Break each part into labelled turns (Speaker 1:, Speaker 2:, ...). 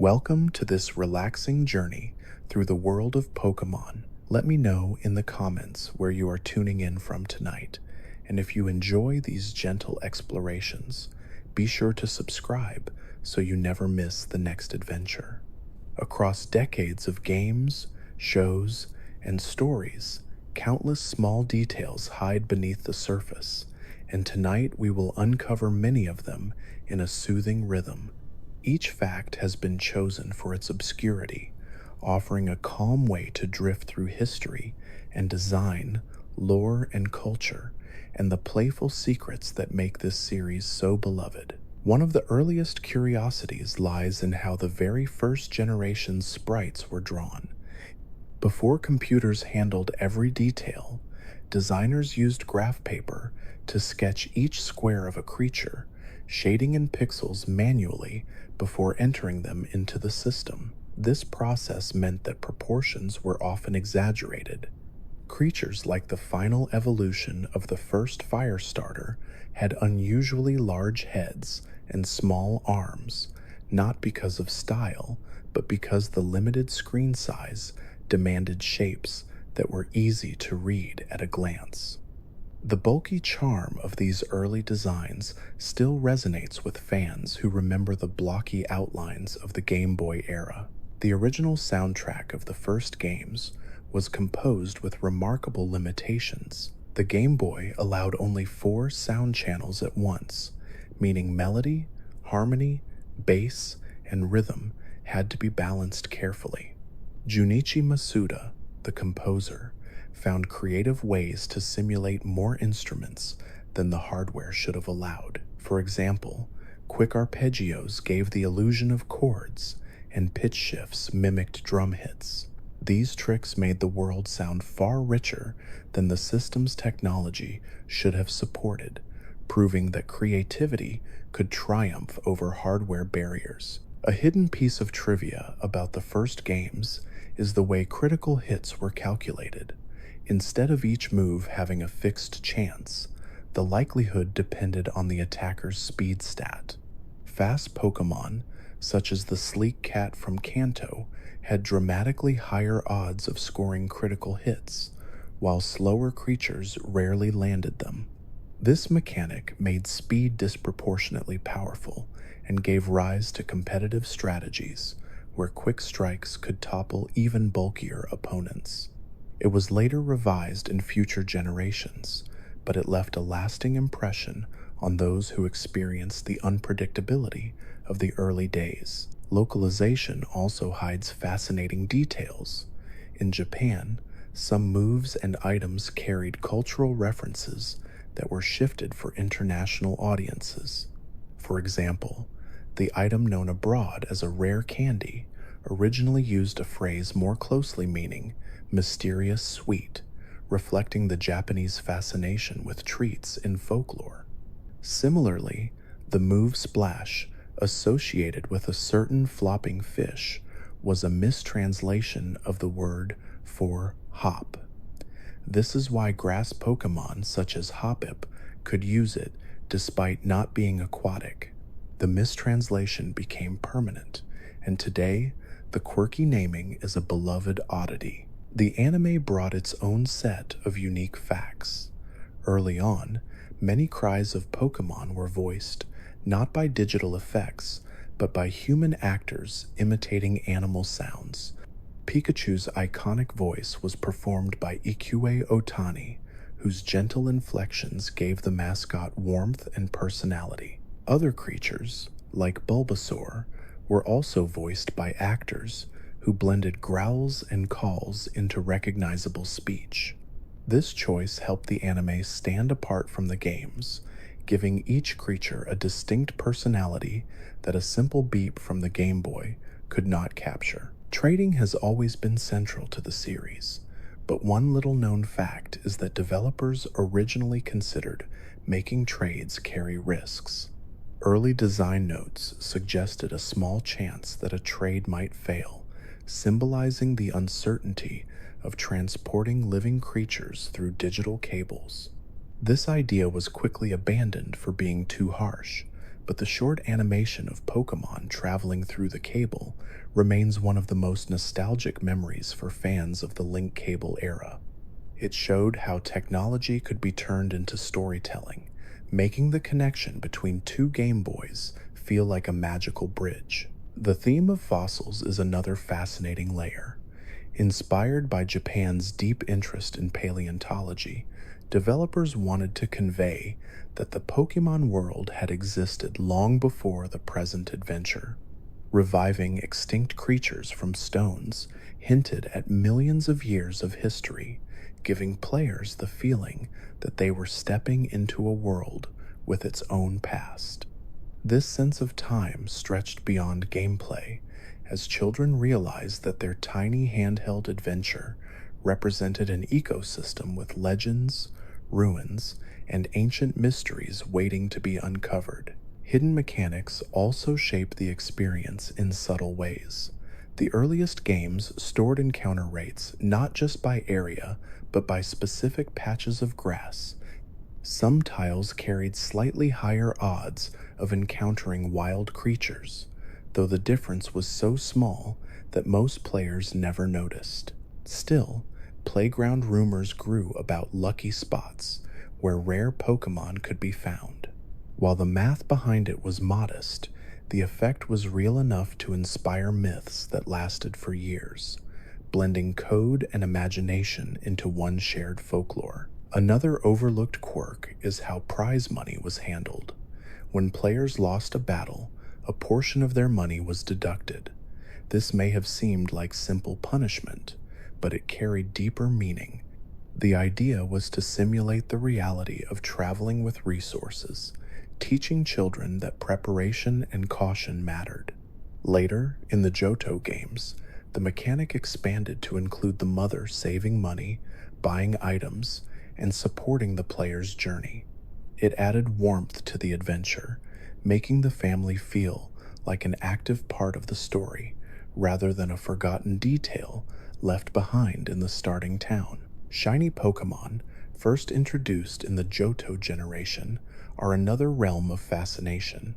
Speaker 1: Welcome to this relaxing journey through the world of Pokemon. Let me know in the comments where you are tuning in from tonight, and if you enjoy these gentle explorations, be sure to subscribe so you never miss the next adventure. Across decades of games, shows, and stories, countless small details hide beneath the surface, and tonight we will uncover many of them in a soothing rhythm. Each fact has been chosen for its obscurity, offering a calm way to drift through history and design, lore and culture, and the playful secrets that make this series so beloved. One of the earliest curiosities lies in how the very first generation's sprites were drawn. Before computers handled every detail, designers used graph paper to sketch each square of a creature, shading in pixels manually before entering them into the system. This process meant that proportions were often exaggerated. Creatures like the final evolution of the first fire starter had unusually large heads and small arms, not because of style, but because the limited screen size demanded shapes that were easy to read at a glance. The bulky charm of these early designs still resonates with fans who remember the blocky outlines of the Game Boy era. The original soundtrack of the first games was composed with remarkable limitations. The Game Boy allowed only 4 sound channels at once, meaning melody, harmony, bass, and rhythm had to be balanced carefully. Junichi Masuda, the composer, found creative ways to simulate more instruments than the hardware should have allowed. For example, quick arpeggios gave the illusion of chords, and pitch shifts mimicked drum hits. These tricks made the world sound far richer than the system's technology should have supported, proving that creativity could triumph over hardware barriers. A hidden piece of trivia about the first games is the way critical hits were calculated. Instead of each move having a fixed chance, the likelihood depended on the attacker's speed stat. Fast Pokémon, such as the sleek cat from Kanto, had dramatically higher odds of scoring critical hits, while slower creatures rarely landed them. This mechanic made speed disproportionately powerful and gave rise to competitive strategies where quick strikes could topple even bulkier opponents. It was later revised in future generations, but it left a lasting impression on those who experienced the unpredictability of the early days. Localization also hides fascinating details. In Japan, some moves and items carried cultural references that were shifted for international audiences. For example, the item known abroad as a rare candy originally used a phrase more closely meaning mysterious sweet, reflecting the Japanese fascination with treats in folklore. Similarly, the move splash, associated with a certain flopping fish, was a mistranslation of the word for hop. This is why grass Pokemon such as Hoppip could use it despite not being aquatic. The mistranslation became permanent, and today, the quirky naming is a beloved oddity. The anime brought its own set of unique facts. Early on, many cries of Pokemon were voiced not by digital effects, but by human actors imitating animal sounds. Pikachu's iconic voice was performed by Ikue Otani, whose gentle inflections gave the mascot warmth and personality. Other creatures, like Bulbasaur, were also voiced by actors who blended growls and calls into recognizable speech. This choice helped the anime stand apart from the games, giving each creature a distinct personality that a simple beep from the Game Boy could not capture. Trading has always been central to the series, but one little-known fact is that developers originally considered making trades carry risks. Early design notes suggested a small chance that a trade might fail, symbolizing the uncertainty of transporting living creatures through digital cables. This idea was quickly abandoned for being too harsh, but the short animation of Pokémon traveling through the cable remains one of the most nostalgic memories for fans of the link cable era. It showed how technology could be turned into storytelling, making the connection between two Game Boys feel like a magical bridge. The theme of fossils is another fascinating layer. Inspired by Japan's deep interest in paleontology, developers wanted to convey that the Pokemon world had existed long before the present adventure. Reviving extinct creatures from stones hinted at millions of years of history, giving players the feeling that they were stepping into a world with its own past. This sense of time stretched beyond gameplay as children realized that their tiny handheld adventure represented an ecosystem with legends, ruins, and ancient mysteries waiting to be uncovered. Hidden mechanics also shape the experience in subtle ways. The earliest games stored encounter rates not just by area, but by specific patches of grass. Some tiles carried slightly higher odds of encountering wild creatures, though the difference was so small that most players never noticed. Still, playground rumors grew about lucky spots where rare Pokémon could be found. While the math behind it was modest, the effect was real enough to inspire myths that lasted for years, blending code and imagination into one shared folklore. Another overlooked quirk is how prize money was handled. When players lost a battle, a portion of their money was deducted. This may have seemed like simple punishment, but it carried deeper meaning. The idea was to simulate the reality of traveling with resources, teaching children that preparation and caution mattered. Later, in the Johto games, the mechanic expanded to include the mother saving money, buying items, and supporting the player's journey. It added warmth to the adventure, making the family feel like an active part of the story rather than a forgotten detail left behind in the starting town. Shiny Pokémon, first introduced in the Johto generation, are another realm of fascination.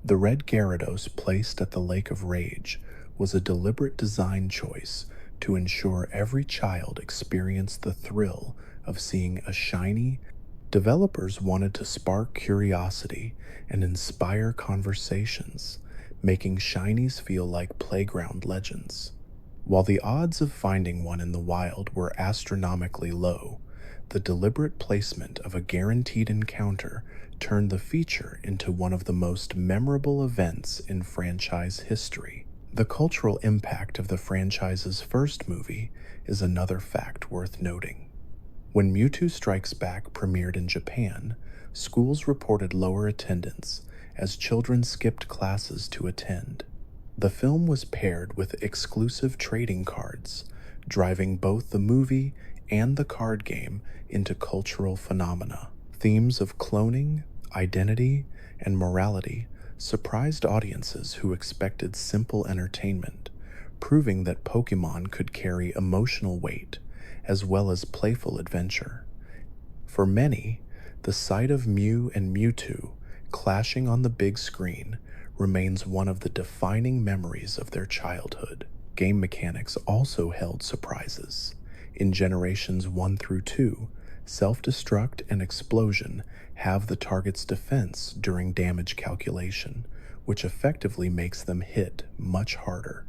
Speaker 1: The red Gyarados placed at the Lake of Rage was a deliberate design choice to ensure every child experienced the thrill of seeing a shiny. Developers wanted to spark curiosity and inspire conversations, making shinies feel like playground legends. While the odds of finding one in the wild were astronomically low, the deliberate placement of a guaranteed encounter turned the feature into one of the most memorable events in franchise history. The cultural impact of the franchise's first movie is another fact worth noting. When Mewtwo Strikes Back premiered in Japan, schools reported lower attendance as children skipped classes to attend. The film was paired with exclusive trading cards, driving both the movie and the card game into cultural phenomena. Themes of cloning, identity, and morality surprised audiences who expected simple entertainment, proving that Pokémon could carry emotional weight as well as playful adventure. For many, the sight of Mew and Mewtwo clashing on the big screen remains one of the defining memories of their childhood. Game mechanics also held surprises. In generations 1 through 2, self-destruct and explosion have the target's defense during damage calculation, which effectively makes them hit much harder.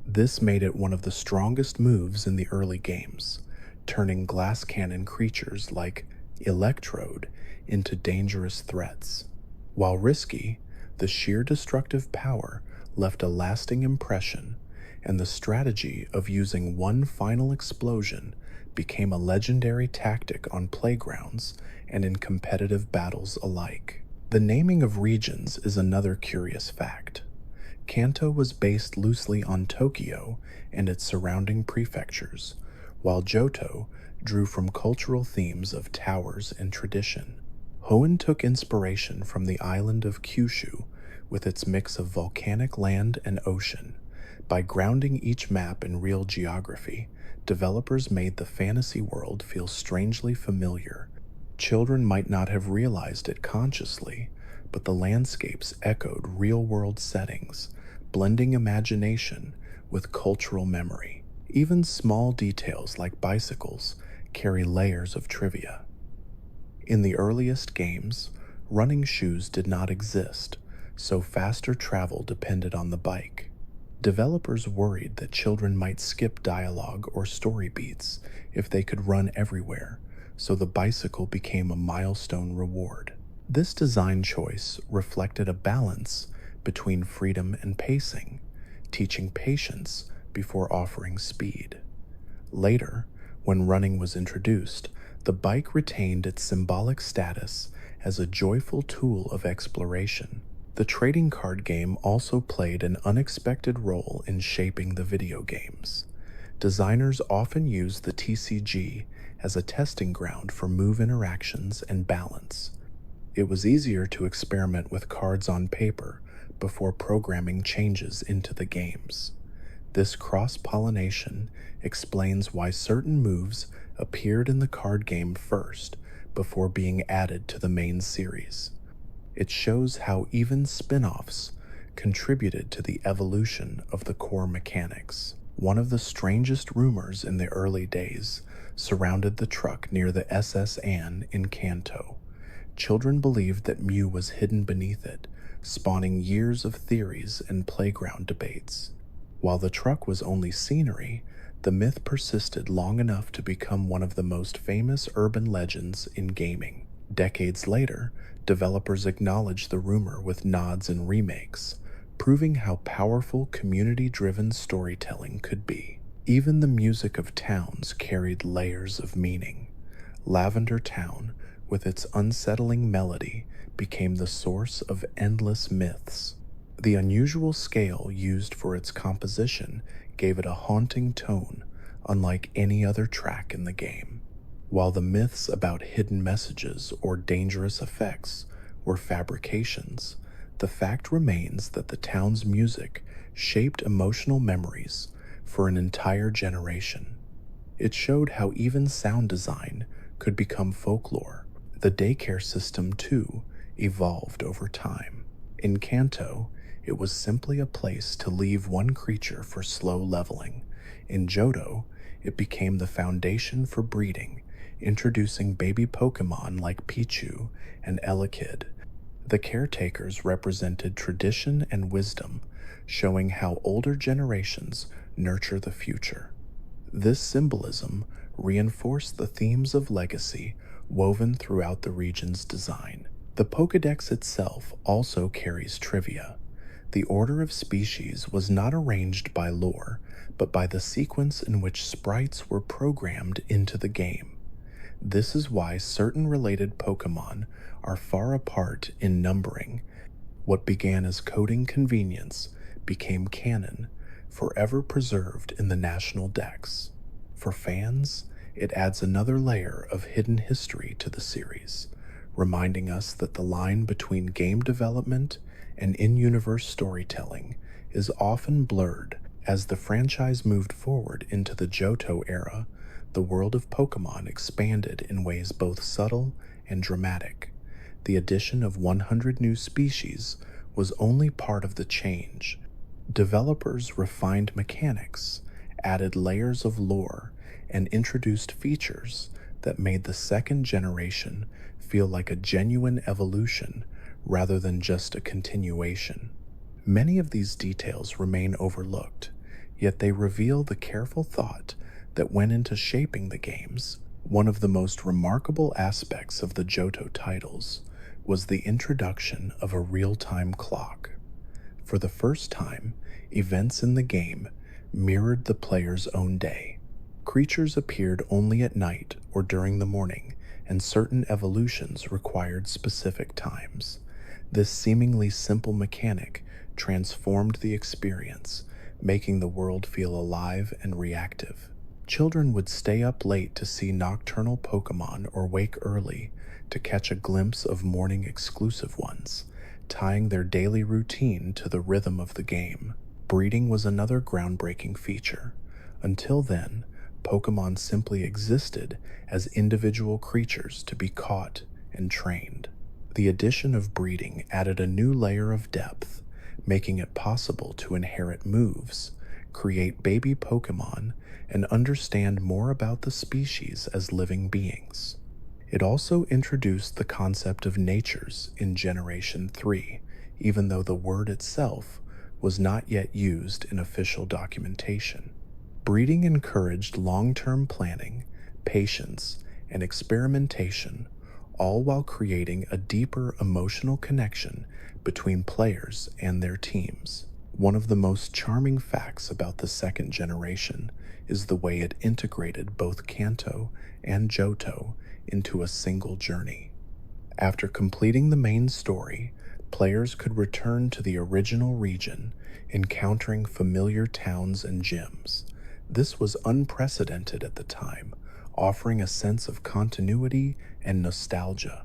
Speaker 1: This made it one of the strongest moves in the early games, turning glass cannon creatures like Electrode into dangerous threats. While risky, the sheer destructive power left a lasting impression, and the strategy of using one final explosion became a legendary tactic on playgrounds and in competitive battles alike. The naming of regions is another curious fact. Kanto was based loosely on Tokyo and its surrounding prefectures, while Johto drew from cultural themes of towers and tradition. Hoenn took inspiration from the island of Kyushu with its mix of volcanic land and ocean. By grounding each map in real geography, developers made the fantasy world feel strangely familiar. Children might not have realized it consciously, but the landscapes echoed real-world settings, blending imagination with cultural memory. Even small details like bicycles carry layers of trivia. In the earliest games, running shoes did not exist, so faster travel depended on the bike. Developers worried that children might skip dialogue or story beats if they could run everywhere, so the bicycle became a milestone reward. This design choice reflected a balance between freedom and pacing, teaching patience before offering speed. Later, when running was introduced, the bike retained its symbolic status as a joyful tool of exploration. The trading card game also played an unexpected role in shaping the video games. Designers often used the TCG as a testing ground for move interactions and balance. It was easier to experiment with cards on paper before programming changes into the games. This cross-pollination explains why certain moves appeared in the card game first before being added to the main series. It shows how even spin-offs contributed to the evolution of the core mechanics. One of the strangest rumors in the early days surrounded the truck near the SS Anne in Kanto. Children believed that Mew was hidden beneath it, spawning years of theories and playground debates. While the truck was only scenery, the myth persisted long enough to become one of the most famous urban legends in gaming. Decades later, developers acknowledged the rumor with nods and remakes, proving how powerful community-driven storytelling could be. Even the music of towns carried layers of meaning. Lavender Town, with its unsettling melody, became the source of endless myths. The unusual scale used for its composition gave it a haunting tone, unlike any other track in the game. While the myths about hidden messages or dangerous effects were fabrications, the fact remains that the town's music shaped emotional memories for an entire generation. It showed how even sound design could become folklore. The daycare system, too, evolved over time. In Kanto, it was simply a place to leave one creature for slow leveling. In Johto, it became the foundation for breeding, introducing baby Pokémon like Pichu and Elekid. The caretakers represented tradition and wisdom, showing how older generations nurture the future. This symbolism reinforced the themes of legacy woven throughout the region's design. The Pokédex itself also carries trivia. The order of species was not arranged by lore, but by the sequence in which sprites were programmed into the game. This is why certain related Pokémon are far apart in numbering. What began as coding convenience became canon, forever preserved in the national dex. For fans, it adds another layer of hidden history to the series, reminding us that the line between game development and in-universe storytelling is often blurred. As the franchise moved forward into the Johto era, the world of Pokémon expanded in ways both subtle and dramatic. The addition of 100 new species was only part of the change. Developers refined mechanics, added layers of lore, and introduced features that made the second generation feel like a genuine evolution rather than just a continuation. Many of these details remain overlooked, yet they reveal the careful thought that went into shaping the games. One of the most remarkable aspects of the Johto titles was the introduction of a real-time clock. For the first time, events in the game mirrored the player's own day. Creatures appeared only at night or during the morning, and certain evolutions required specific times. This seemingly simple mechanic transformed the experience, making the world feel alive and reactive. Children would stay up late to see nocturnal Pokémon or wake early to catch a glimpse of morning exclusive ones, tying their daily routine to the rhythm of the game. Breeding was another groundbreaking feature. Until then, Pokémon simply existed as individual creatures to be caught and trained. The addition of breeding added a new layer of depth, making it possible to inherit moves, create baby Pokémon, and understand more about the species as living beings. It also introduced the concept of natures in Generation 3, even though the word itself was not yet used in official documentation. Breeding encouraged long-term planning, patience, and experimentation, all while creating a deeper emotional connection between players and their teams. One of the most charming facts about the second generation is the way it integrated both Kanto and Johto into a single journey. After completing the main story, players could return to the original region, encountering familiar towns and gyms. This was unprecedented at the time, offering a sense of continuity and nostalgia.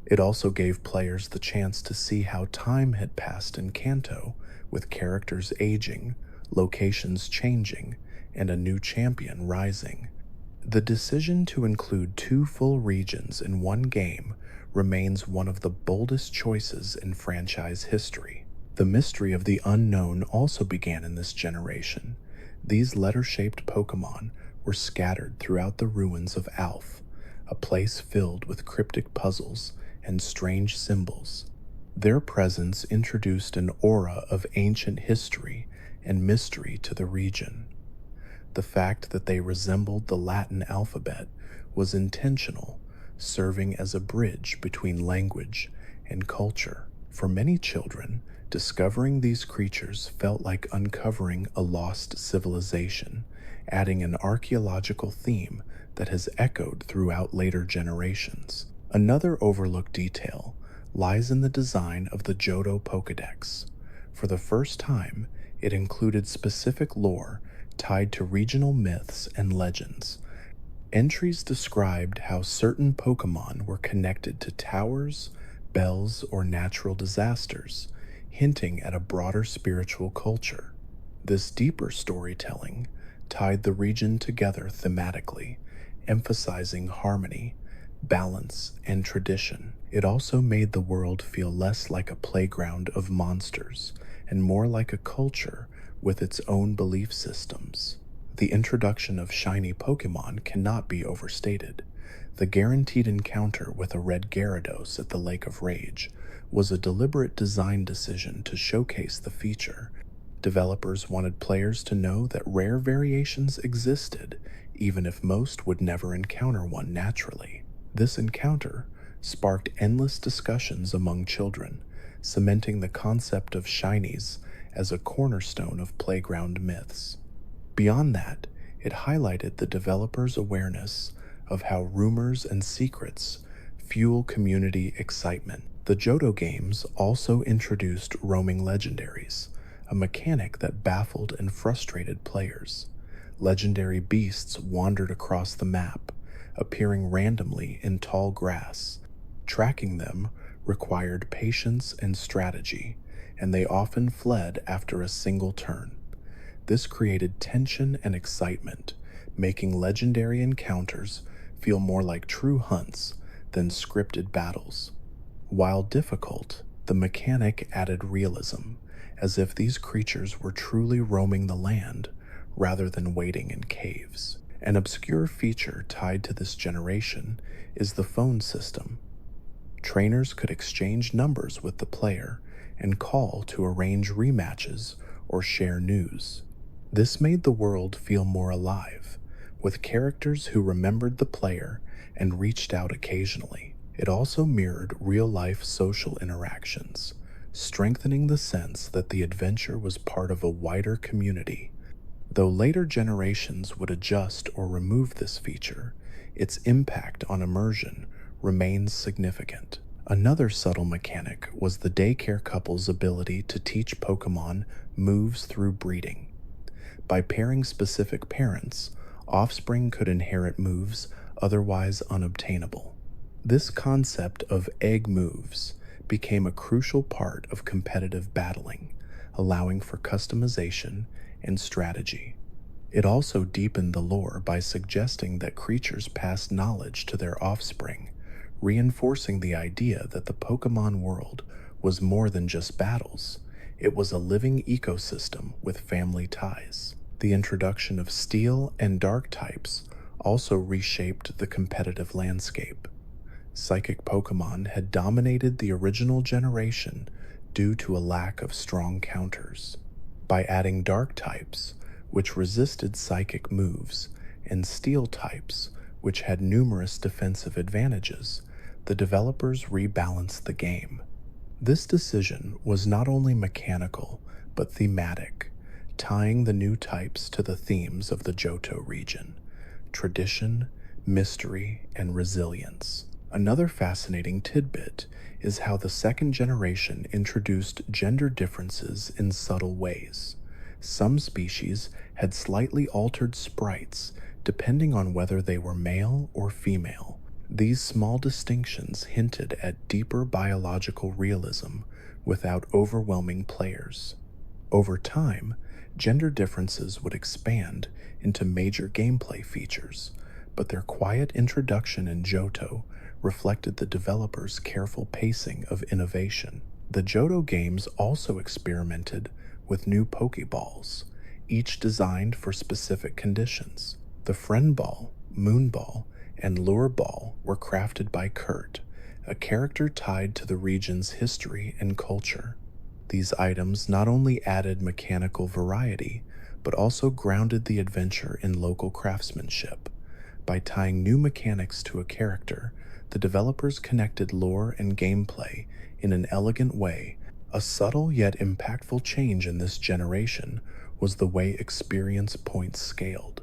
Speaker 1: It also gave players the chance to see how time had passed in Kanto, with characters aging, locations changing, and a new champion rising. The decision to include two full regions in one game remains one of the boldest choices in franchise history. The mystery of the unknown also began in this generation. These letter-shaped Pokémon were scattered throughout the ruins of Alph, a place filled with cryptic puzzles and strange symbols. Their presence introduced an aura of ancient history and mystery to the region. The fact that they resembled the Latin alphabet was intentional, serving as a bridge between language and culture. For many children, discovering these creatures felt like uncovering a lost civilization, adding an archaeological theme that has echoed throughout later generations. Another overlooked detail lies in the design of the Johto Pokédex. For the first time, it included specific lore tied to regional myths and legends. Entries described how certain Pokémon were connected to towers, bells, or natural disasters, hinting at a broader spiritual culture. This deeper storytelling tied the region together thematically, emphasizing harmony, balance, and tradition. It also made the world feel less like a playground of monsters and more like a culture with its own belief systems. The introduction of shiny Pokémon cannot be overstated. The guaranteed encounter with a red Gyarados at the Lake of Rage was a deliberate design decision to showcase the feature. Developers wanted players to know that rare variations existed, even if most would never encounter one naturally. This encounter sparked endless discussions among children, cementing the concept of shinies as a cornerstone of playground myths. Beyond that, it highlighted the developers' awareness of how rumors and secrets fuel community excitement. The Johto games also introduced roaming legendaries, a mechanic that baffled and frustrated players. Legendary beasts wandered across the map, appearing randomly in tall grass. Tracking them required patience and strategy, and they often fled after a single turn. This created tension and excitement, making legendary encounters feel more like true hunts than scripted battles. While difficult, the mechanic added realism, as if these creatures were truly roaming the land rather than waiting in caves. An obscure feature tied to this generation is the phone system. Trainers could exchange numbers with the player and call to arrange rematches or share news. This made the world feel more alive, with characters who remembered the player and reached out occasionally. It also mirrored real-life social interactions, strengthening the sense that the adventure was part of a wider community. Though later generations would adjust or remove this feature, its impact on immersion remains significant. Another subtle mechanic was the daycare couple's ability to teach Pokémon moves through breeding. By pairing specific parents, offspring could inherit moves otherwise unobtainable. This concept of egg moves became a crucial part of competitive battling, allowing for customization and strategy. It also deepened the lore by suggesting that creatures passed knowledge to their offspring, reinforcing the idea that the Pokemon world was more than just battles. It was a living ecosystem with family ties. The introduction of Steel and Dark types also reshaped the competitive landscape. Psychic Pokemon had dominated the original generation due to a lack of strong counters. By adding Dark types, which resisted psychic moves, and Steel types, which had numerous defensive advantages, the developers rebalanced the game. This decision was not only mechanical, but thematic, tying the new types to the themes of the Johto region: tradition, mystery, and resilience. Another fascinating tidbit is how the second generation introduced gender differences in subtle ways. Some species had slightly altered sprites depending on whether they were male or female. These small distinctions hinted at deeper biological realism without overwhelming players. Over time, gender differences would expand into major gameplay features, but their quiet introduction in Johto reflected the developers' careful pacing of innovation. The Johto games also experimented with new Pokeballs, each designed for specific conditions. The Friend Ball, Moon Ball, and Lure Ball were crafted by Kurt, a character tied to the region's history and culture. These items not only added mechanical variety, but also grounded the adventure in local craftsmanship. By tying new mechanics to a character, the developers connected lore and gameplay in an elegant way. A subtle yet impactful change in this generation was the way experience points scaled.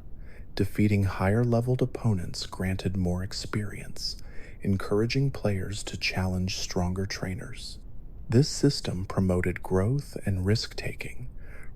Speaker 1: Defeating higher-leveled opponents granted more experience, encouraging players to challenge stronger trainers. This system promoted growth and risk-taking,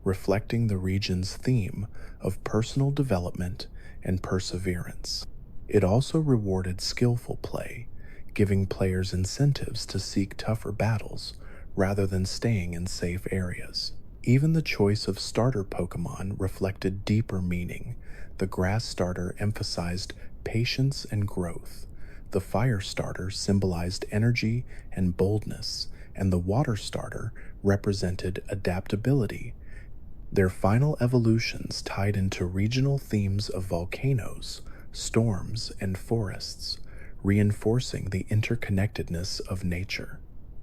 Speaker 1: reflecting the region's theme of personal development and perseverance. It also rewarded skillful play, giving players incentives to seek tougher battles rather than staying in safe areas. Even the choice of starter Pokemon reflected deeper meaning. The Grass starter emphasized patience and growth. The Fire starter symbolized energy and boldness, and the Water starter represented adaptability. Their final evolutions tied into regional themes of volcanoes, storms, and forests, reinforcing the interconnectedness of nature.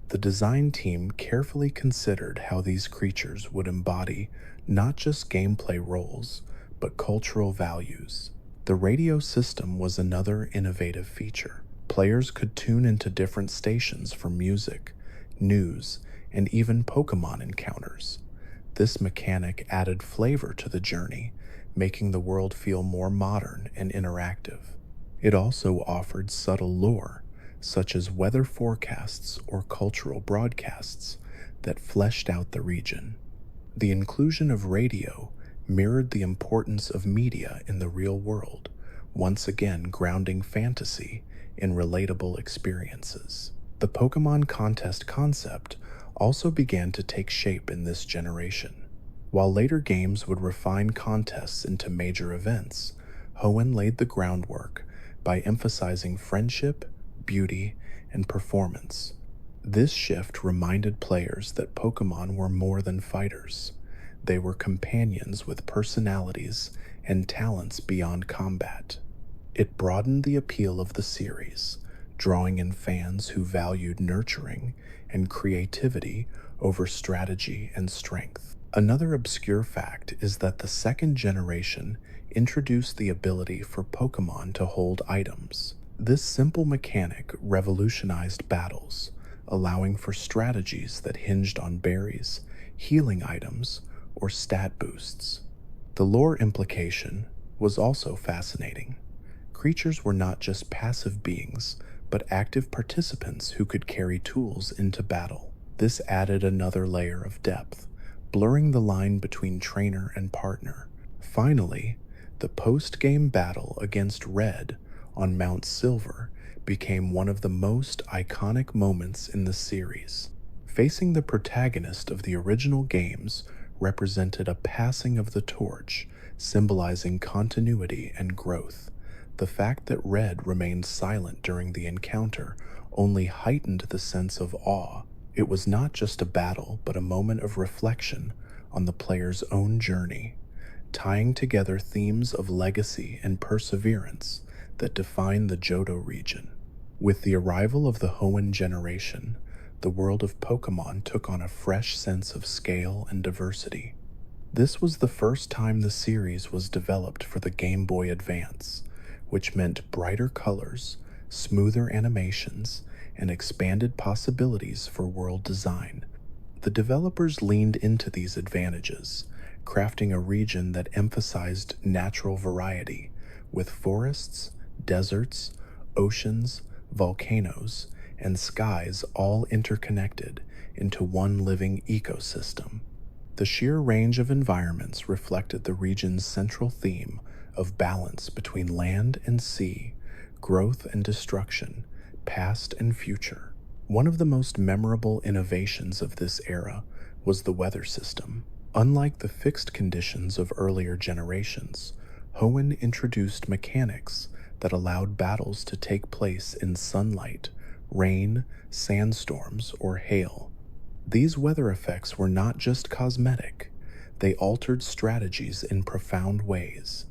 Speaker 1: The design team carefully considered how these creatures would embody not just gameplay roles, but cultural values. The radio system was another innovative feature. Players could tune into different stations for music, news, and even Pokemon encounters. This mechanic added flavor to the journey, making the world feel more modern and interactive. It also offered subtle lore, such as weather forecasts or cultural broadcasts, that fleshed out the region. The inclusion of radio mirrored the importance of media in the real world, once again grounding fantasy in relatable experiences. The Pokemon contest concept also began to take shape in this generation. While later games would refine contests into major events, Hoenn laid the groundwork by emphasizing friendship, beauty, and performance. This shift reminded players that Pokemon were more than fighters. They were companions with personalities and talents beyond combat. It broadened the appeal of the series, drawing in fans who valued nurturing and creativity over strategy and strength. Another obscure fact is that the second generation introduced the ability for Pokemon to hold items. This simple mechanic revolutionized battles, allowing for strategies that hinged on berries, healing items, or stat boosts. The lore implication was also fascinating. Creatures were not just passive beings, but active participants who could carry tools into battle. This added another layer of depth, blurring the line between trainer and partner. Finally, the post-game battle against Red on Mount Silver became one of the most iconic moments in the series. Facing the protagonist of the original games represented a passing of the torch, symbolizing continuity and growth. The fact that Red remained silent during the encounter only heightened the sense of awe. It was not just a battle, but a moment of reflection on the player's own journey, tying together themes of legacy and perseverance that define the Johto region. With the arrival of the Hoenn generation, the world of Pokemon took on a fresh sense of scale and diversity. This was the first time the series was developed for the Game Boy Advance, which meant brighter colors, smoother animations, and expanded possibilities for world design. The developers leaned into these advantages, crafting a region that emphasized natural variety, with forests, deserts, oceans, volcanoes, and skies all interconnected into one living ecosystem. The sheer range of environments reflected the region's central theme of balance between land and sea, growth and destruction, past and future. One of the most memorable innovations of this era was the weather system. Unlike the fixed conditions of earlier generations, Hoenn introduced mechanics that allowed battles to take place in sunlight, rain, sandstorms, or hail. These weather effects were not just cosmetic, they altered strategies in profound ways.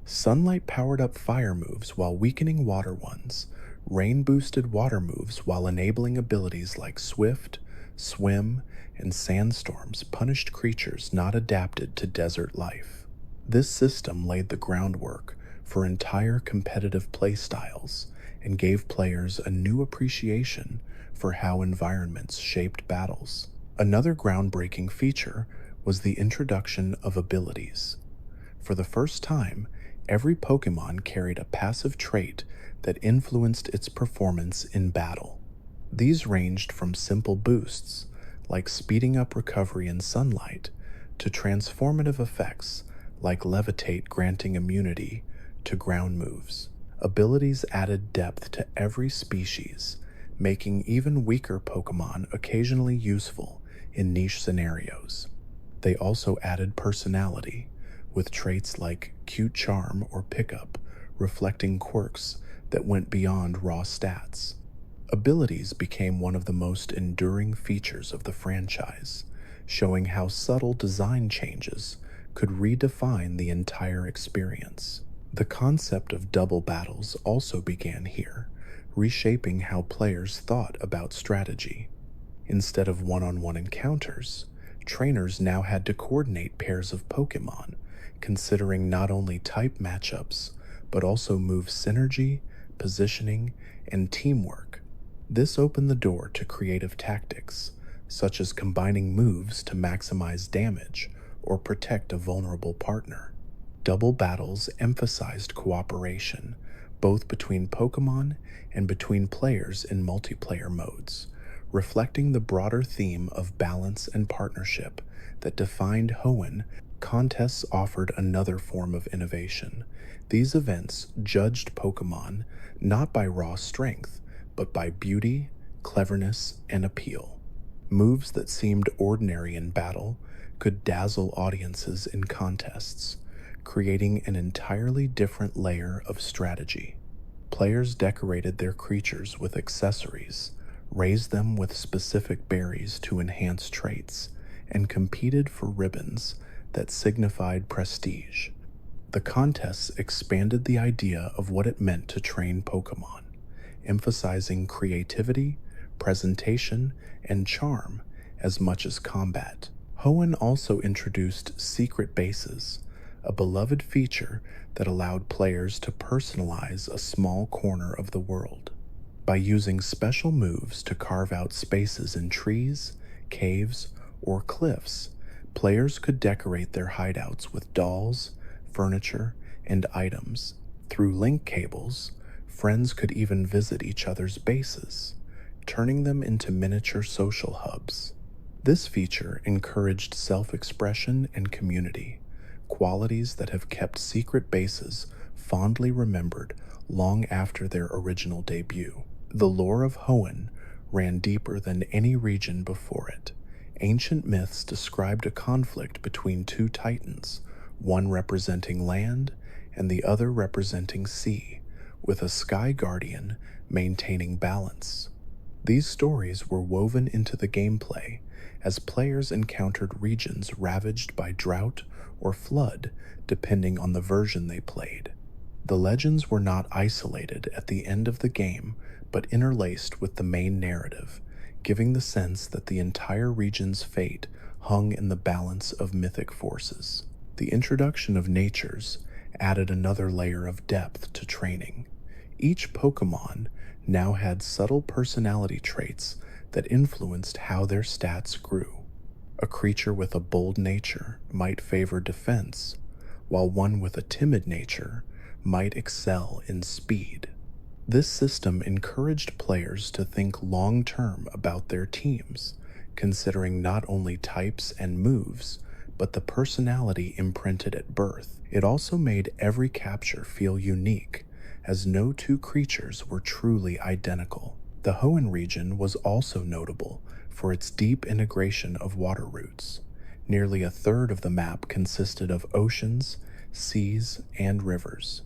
Speaker 1: Sunlight powered up fire moves while weakening water ones. Rain boosted water moves while enabling abilities like Swift, Swim, and Sandstorms punished creatures not adapted to desert life. This system laid the groundwork for entire competitive playstyles and gave players a new appreciation for how environments shaped battles. Another groundbreaking feature was the introduction of abilities. For the first time, every Pokemon carried a passive trait that influenced its performance in battle. These ranged from simple boosts, like speeding up recovery in sunlight, to transformative effects, like Levitate granting immunity to ground moves. Abilities added depth to every species, making even weaker Pokemon occasionally useful in niche scenarios. They also added personality, with traits like Cute Charm or Pickup reflecting quirks that went beyond raw stats. Abilities became one of the most enduring features of the franchise, showing how subtle design changes could redefine the entire experience. The concept of double battles also began here, reshaping how players thought about strategy. Instead of one-on-one encounters, trainers now had to coordinate pairs of Pokemon, considering not only type matchups, but also move synergy, positioning, and teamwork. This opened the door to creative tactics, such as combining moves to maximize damage or protect a vulnerable partner. Double battles emphasized cooperation, both between Pokemon and between players in multiplayer modes, reflecting the broader theme of balance and partnership that defined Hoenn. Contests offered another form of innovation. These events judged Pokemon not by raw strength, but by beauty, cleverness, and appeal. Moves that seemed ordinary in battle could dazzle audiences in contests, creating an entirely different layer of strategy. Players decorated their creatures with accessories, raised them with specific berries to enhance traits, and competed for ribbons that signified prestige. The contests expanded the idea of what it meant to train Pokemon, emphasizing creativity, presentation, and charm as much as combat. Hoenn also introduced secret bases, a beloved feature that allowed players to personalize a small corner of the world. By using special moves to carve out spaces in trees, caves, or cliffs, players could decorate their hideouts with dolls, furniture, and items. Through link cables, friends could even visit each other's bases, turning them into miniature social hubs. This feature encouraged self-expression and community, qualities that have kept secret bases fondly remembered long after their original debut. The lore of Hoenn ran deeper than any region before it. Ancient myths described a conflict between two titans, one representing land and the other representing sea, with a sky guardian maintaining balance. These stories were woven into the gameplay as players encountered regions ravaged by drought or flood, depending on the version they played. The legends were not isolated at the end of the game, but interlaced with the main narrative, giving the sense that the entire region's fate hung in the balance of mythic forces. The introduction of natures added another layer of depth to training. Each Pokémon now had subtle personality traits that influenced how their stats grew. A creature with a bold nature might favor defense, while one with a timid nature might excel in speed. This system encouraged players to think long-term about their teams, considering not only types and moves, but the personality imprinted at birth. It also made every capture feel unique, as no two creatures were truly identical. The Hoenn region was also notable for its deep integration of water routes. Nearly a third of the map consisted of oceans, seas, and rivers.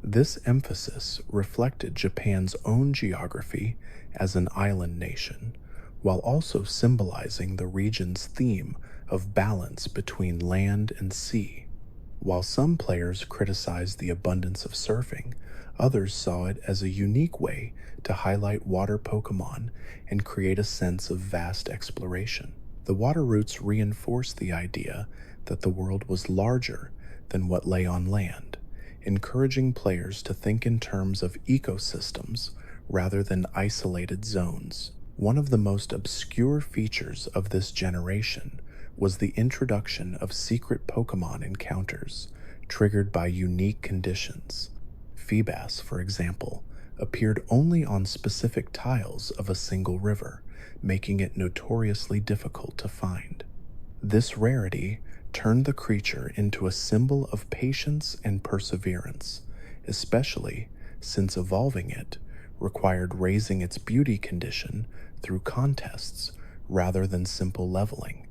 Speaker 1: This emphasis reflected Japan's own geography as an island nation, while also symbolizing the region's theme of balance between land and sea. While some players criticized the abundance of surfing, others saw it as a unique way to highlight water Pokémon and create a sense of vast exploration. The water routes reinforced the idea that the world was larger than what lay on land, encouraging players to think in terms of ecosystems rather than isolated zones. One of the most obscure features of this generation was the introduction of secret Pokémon encounters triggered by unique conditions. Feebas, for example, appeared only on specific tiles of a single river, making it notoriously difficult to find. This rarity turned the creature into a symbol of patience and perseverance, especially since evolving it required raising its beauty condition through contests rather than simple leveling.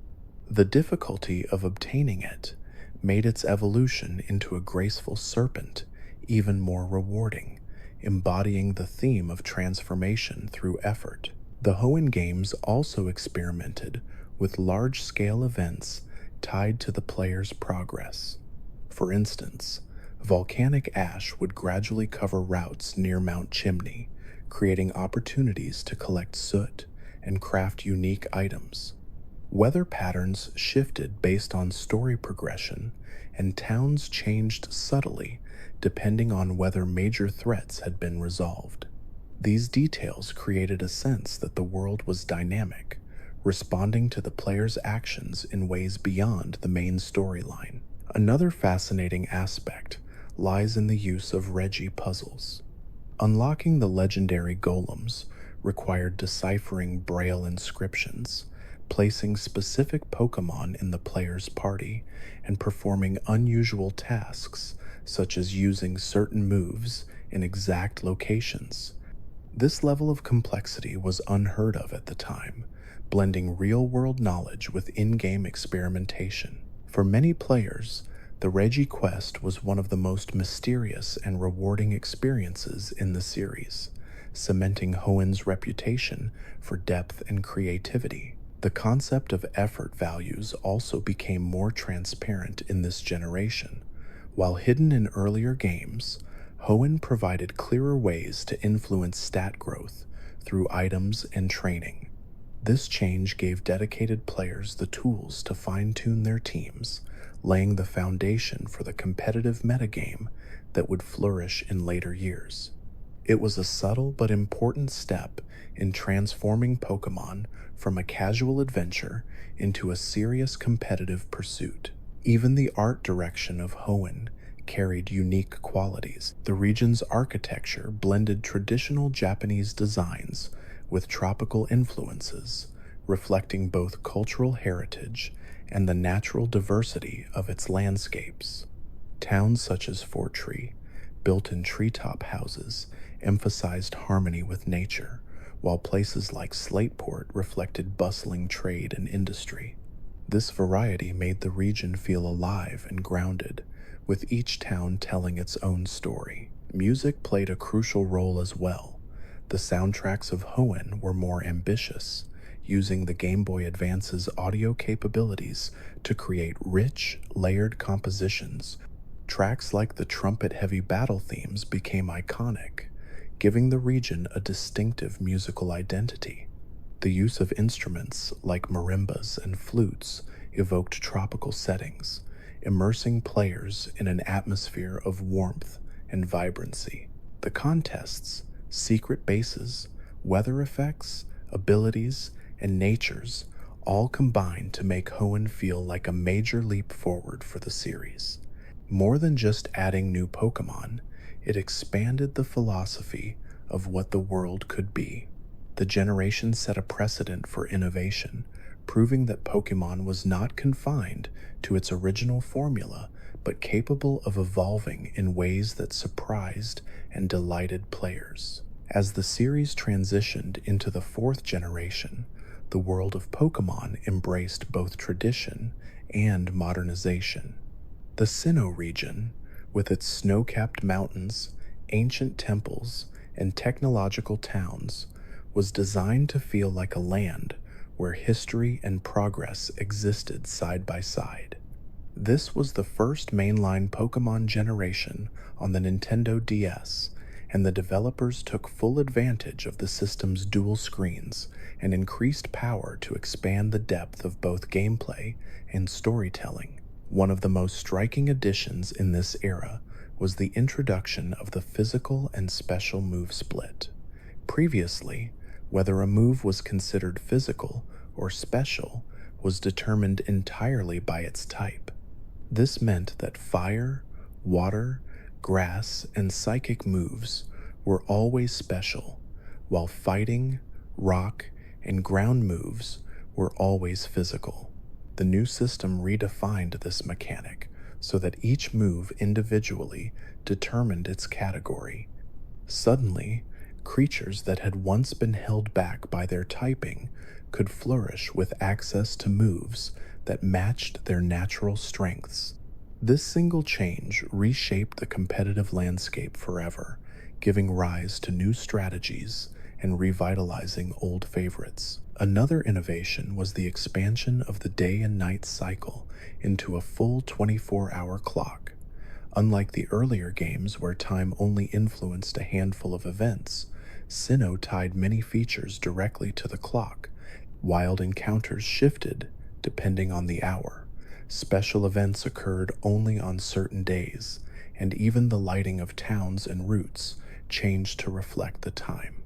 Speaker 1: The difficulty of obtaining it made its evolution into a graceful serpent even more rewarding, embodying the theme of transformation through effort. The Hoenn games also experimented with large-scale events tied to the player's progress. For instance, volcanic ash would gradually cover routes near Mount Chimney, creating opportunities to collect soot and craft unique items. Weather patterns shifted based on story progression, and towns changed subtly depending on whether major threats had been resolved. These details created a sense that the world was dynamic, responding to the player's actions in ways beyond the main storyline. Another fascinating aspect lies in the use of Regi puzzles. Unlocking the legendary golems required deciphering Braille inscriptions, placing specific Pokémon in the player's party, and performing unusual tasks such as using certain moves in exact locations. This level of complexity was unheard of at the time, blending real-world knowledge with in-game experimentation. For many players, the Regi quest was one of the most mysterious and rewarding experiences in the series, cementing Hoenn's reputation for depth and creativity. The concept of effort values also became more transparent in this generation. While hidden in earlier games, Hoenn provided clearer ways to influence stat growth through items and training. This change gave dedicated players the tools to fine-tune their teams, laying the foundation for the competitive metagame that would flourish in later years. It was a subtle but important step in transforming Pokémon from a casual adventure into a serious competitive pursuit. Even the art direction of Hoenn carried unique qualities. The region's architecture blended traditional Japanese designs with tropical influences, reflecting both cultural heritage and the natural diversity of its landscapes. Towns such as Fortree, built in treetop houses, emphasized harmony with nature, while places like Slateport reflected bustling trade and industry. This variety made the region feel alive and grounded, with each town telling its own story. Music played a crucial role as well. The soundtracks of Hoenn were more ambitious, using the Game Boy Advance's audio capabilities to create rich, layered compositions. Tracks like the trumpet-heavy battle themes became iconic, giving the region a distinctive musical identity. The use of instruments like marimbas and flutes evoked tropical settings, immersing players in an atmosphere of warmth and vibrancy. The contests, secret bases, weather effects, abilities, and natures all combined to make Hoenn feel like a major leap forward for the series. More than just adding new Pokémon, it expanded the philosophy of what the world could be. The generation set a precedent for innovation, proving that Pokémon was not confined to its original formula, but capable of evolving in ways that surprised and delighted players. As the series transitioned into the fourth generation, the world of Pokémon embraced both tradition and modernization. The Sinnoh region, with its snow-capped mountains, ancient temples, and technological towns, was designed to feel like a land where history and progress existed side by side. This was the first mainline Pokémon generation on the Nintendo DS, and the developers took full advantage of the system's dual screens and increased power to expand the depth of both gameplay and storytelling. One of the most striking additions in this era was the introduction of the physical and special move split. Previously, whether a move was considered physical or special was determined entirely by its type. This meant that fire, water, grass, and psychic moves were always special, while fighting, rock, and ground moves were always physical. The new system redefined this mechanic so that each move individually determined its category. Suddenly, creatures that had once been held back by their typing could flourish with access to moves that matched their natural strengths. This single change reshaped the competitive landscape forever, giving rise to new strategies and revitalizing old favorites. Another innovation was the expansion of the day and night cycle into a full 24-hour clock. Unlike the earlier games where time only influenced a handful of events, Sinnoh tied many features directly to the clock. Wild encounters shifted depending on the hour. Special events occurred only on certain days, and even the lighting of towns and routes changed to reflect the time.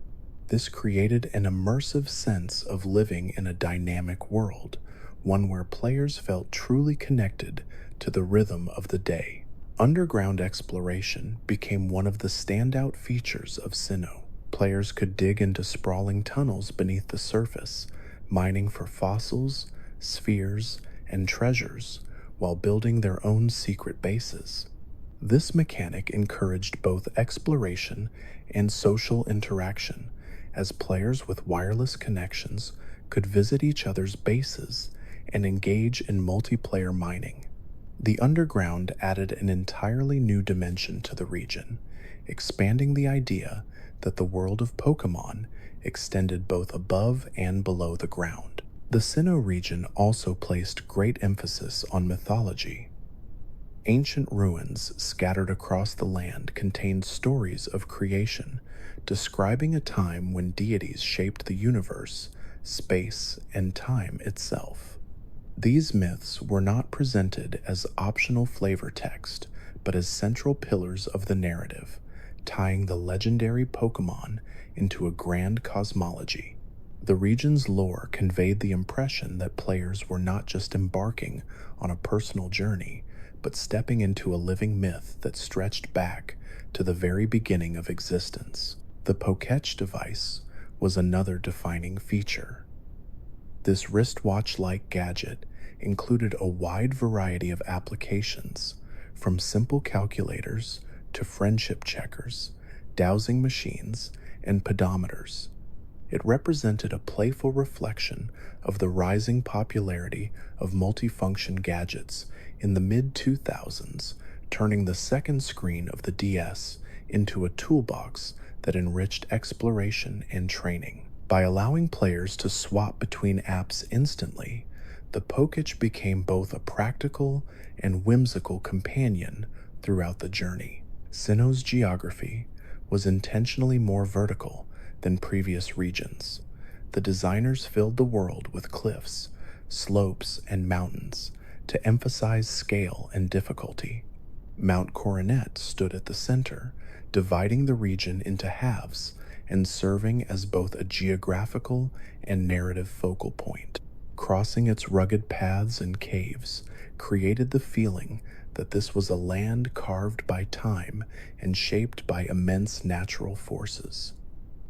Speaker 1: This created an immersive sense of living in a dynamic world, one where players felt truly connected to the rhythm of the day. Underground exploration became one of the standout features of Sinnoh. Players could dig into sprawling tunnels beneath the surface, mining for fossils, spheres, and treasures, while building their own secret bases. This mechanic encouraged both exploration and social interaction, as players with wireless connections could visit each other's bases and engage in multiplayer mining. The underground added an entirely new dimension to the region, expanding the idea that the world of Pokémon extended both above and below the ground. The Sinnoh region also placed great emphasis on mythology. Ancient ruins scattered across the land contained stories of creation, describing a time when deities shaped the universe, space, and time itself. These myths were not presented as optional flavor text, but as central pillars of the narrative, tying the legendary Pokémon into a grand cosmology. The region's lore conveyed the impression that players were not just embarking on a personal journey, but stepping into a living myth that stretched back to the very beginning of existence. The Pokétch device was another defining feature. This wristwatch-like gadget included a wide variety of applications, from simple calculators to friendship checkers, dowsing machines, and pedometers. It represented a playful reflection of the rising popularity of multifunction gadgets in the mid-2000s turning the second screen of the DS into a toolbox that enriched exploration and training. By allowing players to swap between apps instantly, the Poketch became both a practical and whimsical companion throughout the journey. Sinnoh's geography was intentionally more vertical than previous regions. The designers filled the world with cliffs, slopes, and mountains to emphasize scale and difficulty. Mount Coronet stood at the center, dividing the region into halves and serving as both a geographical and narrative focal point. Crossing its rugged paths and caves created the feeling that this was a land carved by time and shaped by immense natural forces.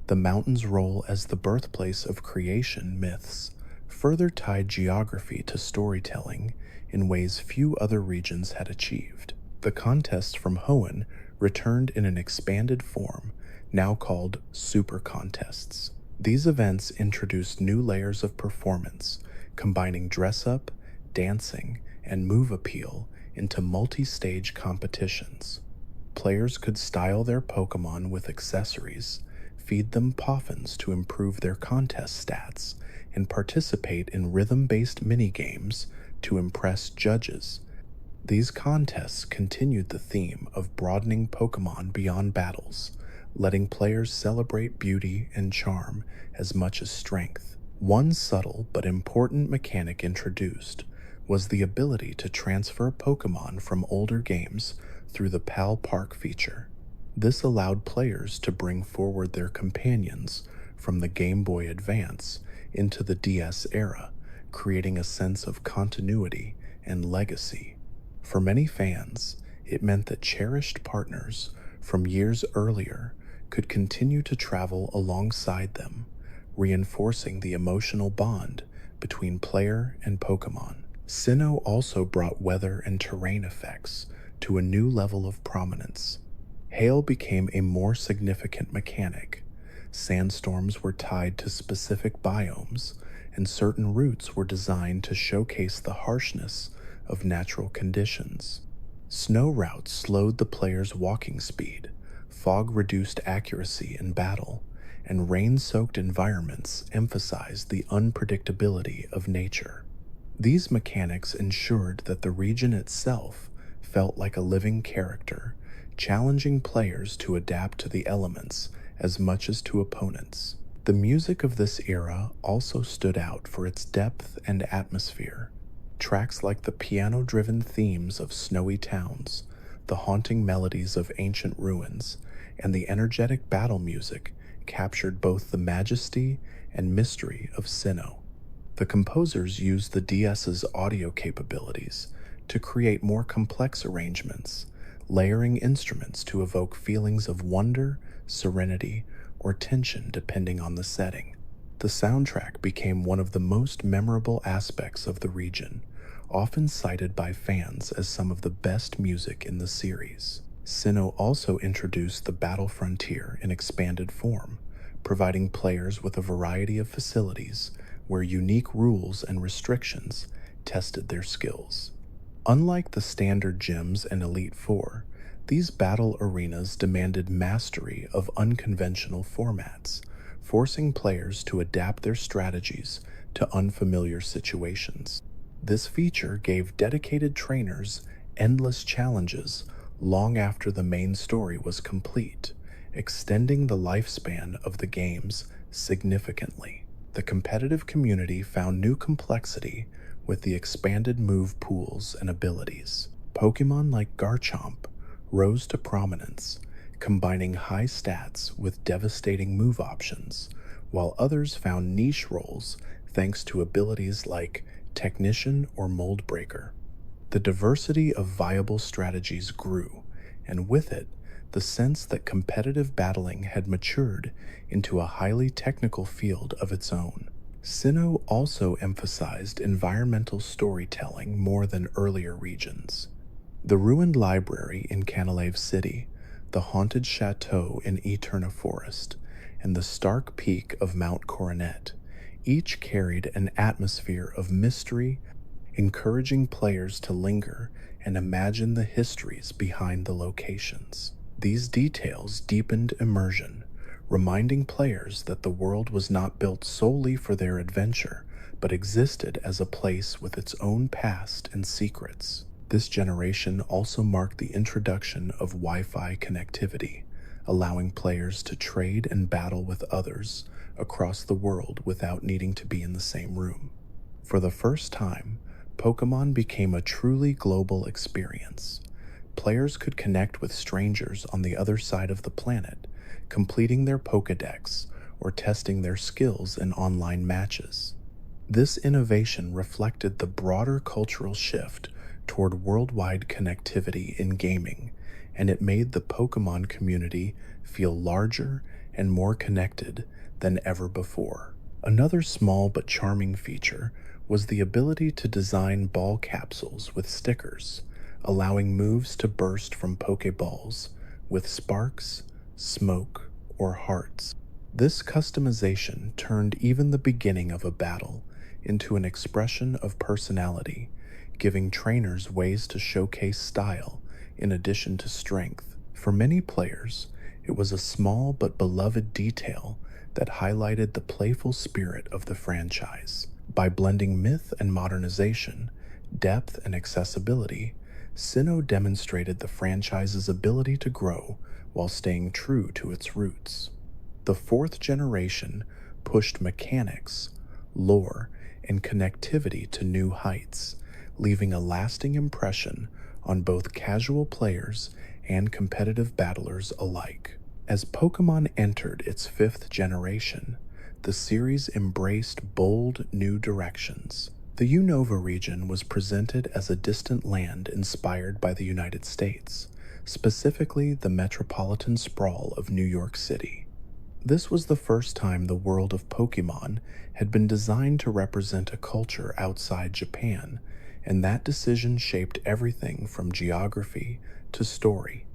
Speaker 1: The mountain's role as the birthplace of creation myths further tied geography to storytelling in ways few other regions had achieved. The contests from Hoenn returned in an expanded form, now called Super Contests. These events introduced new layers of performance, combining dress-up, dancing, and move appeal into multi-stage competitions. Players could style their Pokémon with accessories, feed them poffins to improve their contest stats, and participate in rhythm-based minigames to impress judges. These contests continued the theme of broadening Pokémon beyond battles, letting players celebrate beauty and charm as much as strength. One subtle but important mechanic introduced was the ability to transfer Pokémon from older games through the Pal Park feature. This allowed players to bring forward their companions from the Game Boy Advance into the DS era, creating a sense of continuity and legacy. For many fans, it meant that cherished partners from years earlier could continue to travel alongside them, reinforcing the emotional bond between player and Pokémon. Sinnoh also brought weather and terrain effects to a new level of prominence. Hail became a more significant mechanic. Sandstorms were tied to specific biomes, and certain routes were designed to showcase the harshness of natural conditions. Snow routes slowed the player's walking speed, fog reduced accuracy in battle, and rain-soaked environments emphasized the unpredictability of nature. These mechanics ensured that the region itself felt like a living character, challenging players to adapt to the elements as much as to opponents. The music of this era also stood out for its depth and atmosphere. Tracks like the piano-driven themes of snowy towns, the haunting melodies of ancient ruins, and the energetic battle music captured both the majesty and mystery of Sinnoh. The composers used the DS's audio capabilities to create more complex arrangements, layering instruments to evoke feelings of wonder, serenity, or tension depending on the setting. The soundtrack became one of the most memorable aspects of the region, often cited by fans as some of the best music in the series. Sinnoh also introduced the Battle Frontier in expanded form, providing players with a variety of facilities where unique rules and restrictions tested their skills. Unlike the standard gyms and Elite Four, these battle arenas demanded mastery of unconventional formats, forcing players to adapt their strategies to unfamiliar situations. This feature gave dedicated trainers endless challenges long after the main story was complete, extending the lifespan of the games significantly. The competitive community found new complexity with the expanded move pools and abilities. Pokemon like Garchomp rose to prominence, combining high stats with devastating move options, while others found niche roles thanks to abilities like Technician or Mold Breaker. The diversity of viable strategies grew, and with it, the sense that competitive battling had matured into a highly technical field of its own. Sinnoh also emphasized environmental storytelling more than earlier regions. The ruined library in Canalave City, the haunted chateau in Eterna Forest, and the stark peak of Mount Coronet each carried an atmosphere of mystery, encouraging players to linger and imagine the histories behind the locations. These details deepened immersion, reminding players that the world was not built solely for their adventure, but existed as a place with its own past and secrets. This generation also marked the introduction of Wi-Fi connectivity, allowing players to trade and battle with others across the world without needing to be in the same room. For the first time, Pokémon became a truly global experience. Players could connect with strangers on the other side of the planet, completing their Pokédex or testing their skills in online matches. This innovation reflected the broader cultural shift toward worldwide connectivity in gaming, and it made the Pokémon community feel larger and more connected than ever before. Another small but charming feature was the ability to design ball capsules with stickers, allowing moves to burst from Pokeballs with sparks, smoke, or hearts. This customization turned even the beginning of a battle into an expression of personality, giving trainers ways to showcase style in addition to strength. For many players, it was a small but beloved detail that highlighted the playful spirit of the franchise. By blending myth and modernization, depth and accessibility, Sinnoh demonstrated the franchise's ability to grow while staying true to its roots. The fourth generation pushed mechanics, lore, and connectivity to new heights, leaving a lasting impression on both casual players and competitive battlers alike. As Pokémon entered its fifth generation, the series embraced bold new directions. The Unova region was presented as a distant land inspired by the United States, specifically the metropolitan sprawl of New York City. This was the first time the world of Pokémon had been designed to represent a culture outside Japan, and that decision shaped everything from geography to story.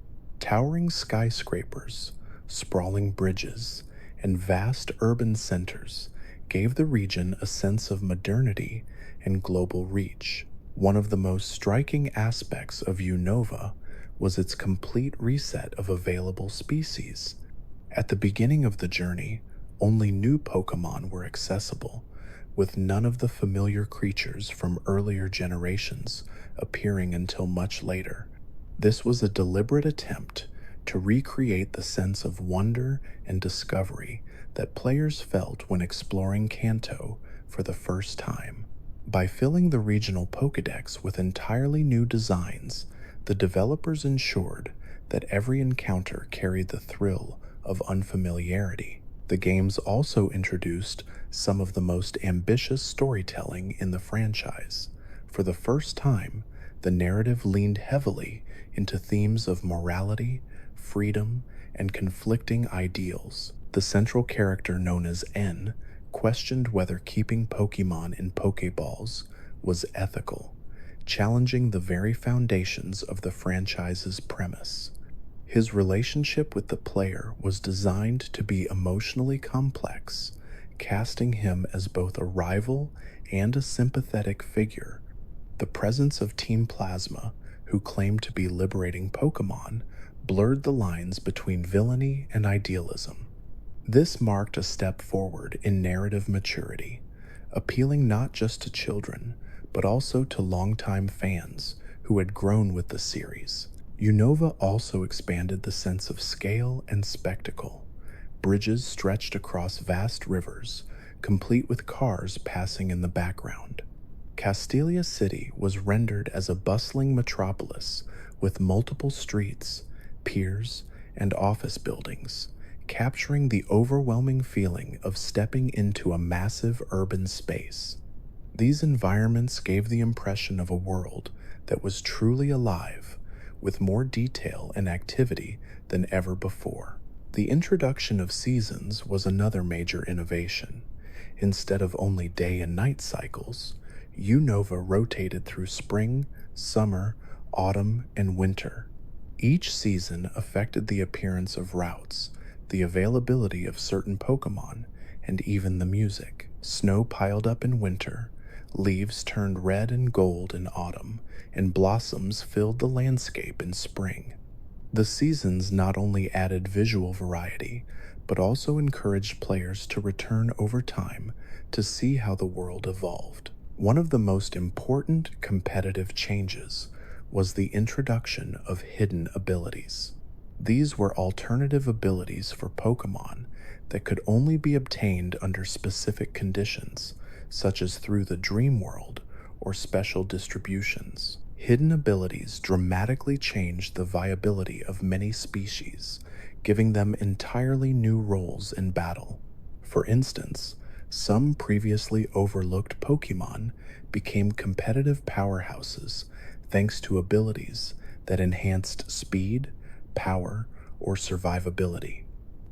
Speaker 1: Towering skyscrapers, sprawling bridges, and vast urban centers gave the region a sense of modernity and global reach. One of the most striking aspects of Unova was its complete reset of available species. At the beginning of the journey, only new Pokémon were accessible, with none of the familiar creatures from earlier generations appearing until much later. This was a deliberate attempt to recreate the sense of wonder and discovery that players felt when exploring Kanto for the first time. By filling the regional Pokédex with entirely new designs, the developers ensured that every encounter carried the thrill of unfamiliarity. The games also introduced some of the most ambitious storytelling in the franchise. For the first time, the narrative leaned heavily into themes of morality, freedom, and conflicting ideals. The central character, known as N, questioned whether keeping Pokémon in Pokéballs was ethical, challenging the very foundations of the franchise's premise. His relationship with the player was designed to be emotionally complex, casting him as both a rival and a sympathetic figure. The presence of Team Plasma, who claimed to be liberating Pokémon, blurred the lines between villainy and idealism. This marked a step forward in narrative maturity, appealing not just to children, but also to longtime fans who had grown with the series. Unova also expanded the sense of scale and spectacle. Bridges stretched across vast rivers, complete with cars passing in the background. Castelia City was rendered as a bustling metropolis with multiple streets, piers, and office buildings, capturing the overwhelming feeling of stepping into a massive urban space. These environments gave the impression of a world that was truly alive, with more detail and activity than ever before. The introduction of seasons was another major innovation. Instead of only day and night cycles, Unova rotated through spring, summer, autumn, and winter. Each season affected the appearance of routes, the availability of certain Pokémon, and even the music. Snow piled up in winter, Leaves turned red and gold in autumn, and blossoms filled the landscape in spring. The seasons not only added visual variety, but also encouraged players to return over time to see how the world evolved. One of the most important competitive changes was the introduction of hidden abilities. These were alternative abilities for Pokémon that could only be obtained under specific conditions, such as through the Dream World or special distributions. Hidden abilities dramatically changed the viability of many species, giving them entirely new roles in battle. For instance, some previously overlooked Pokémon became competitive powerhouses thanks to abilities that enhanced speed, power, or survivability.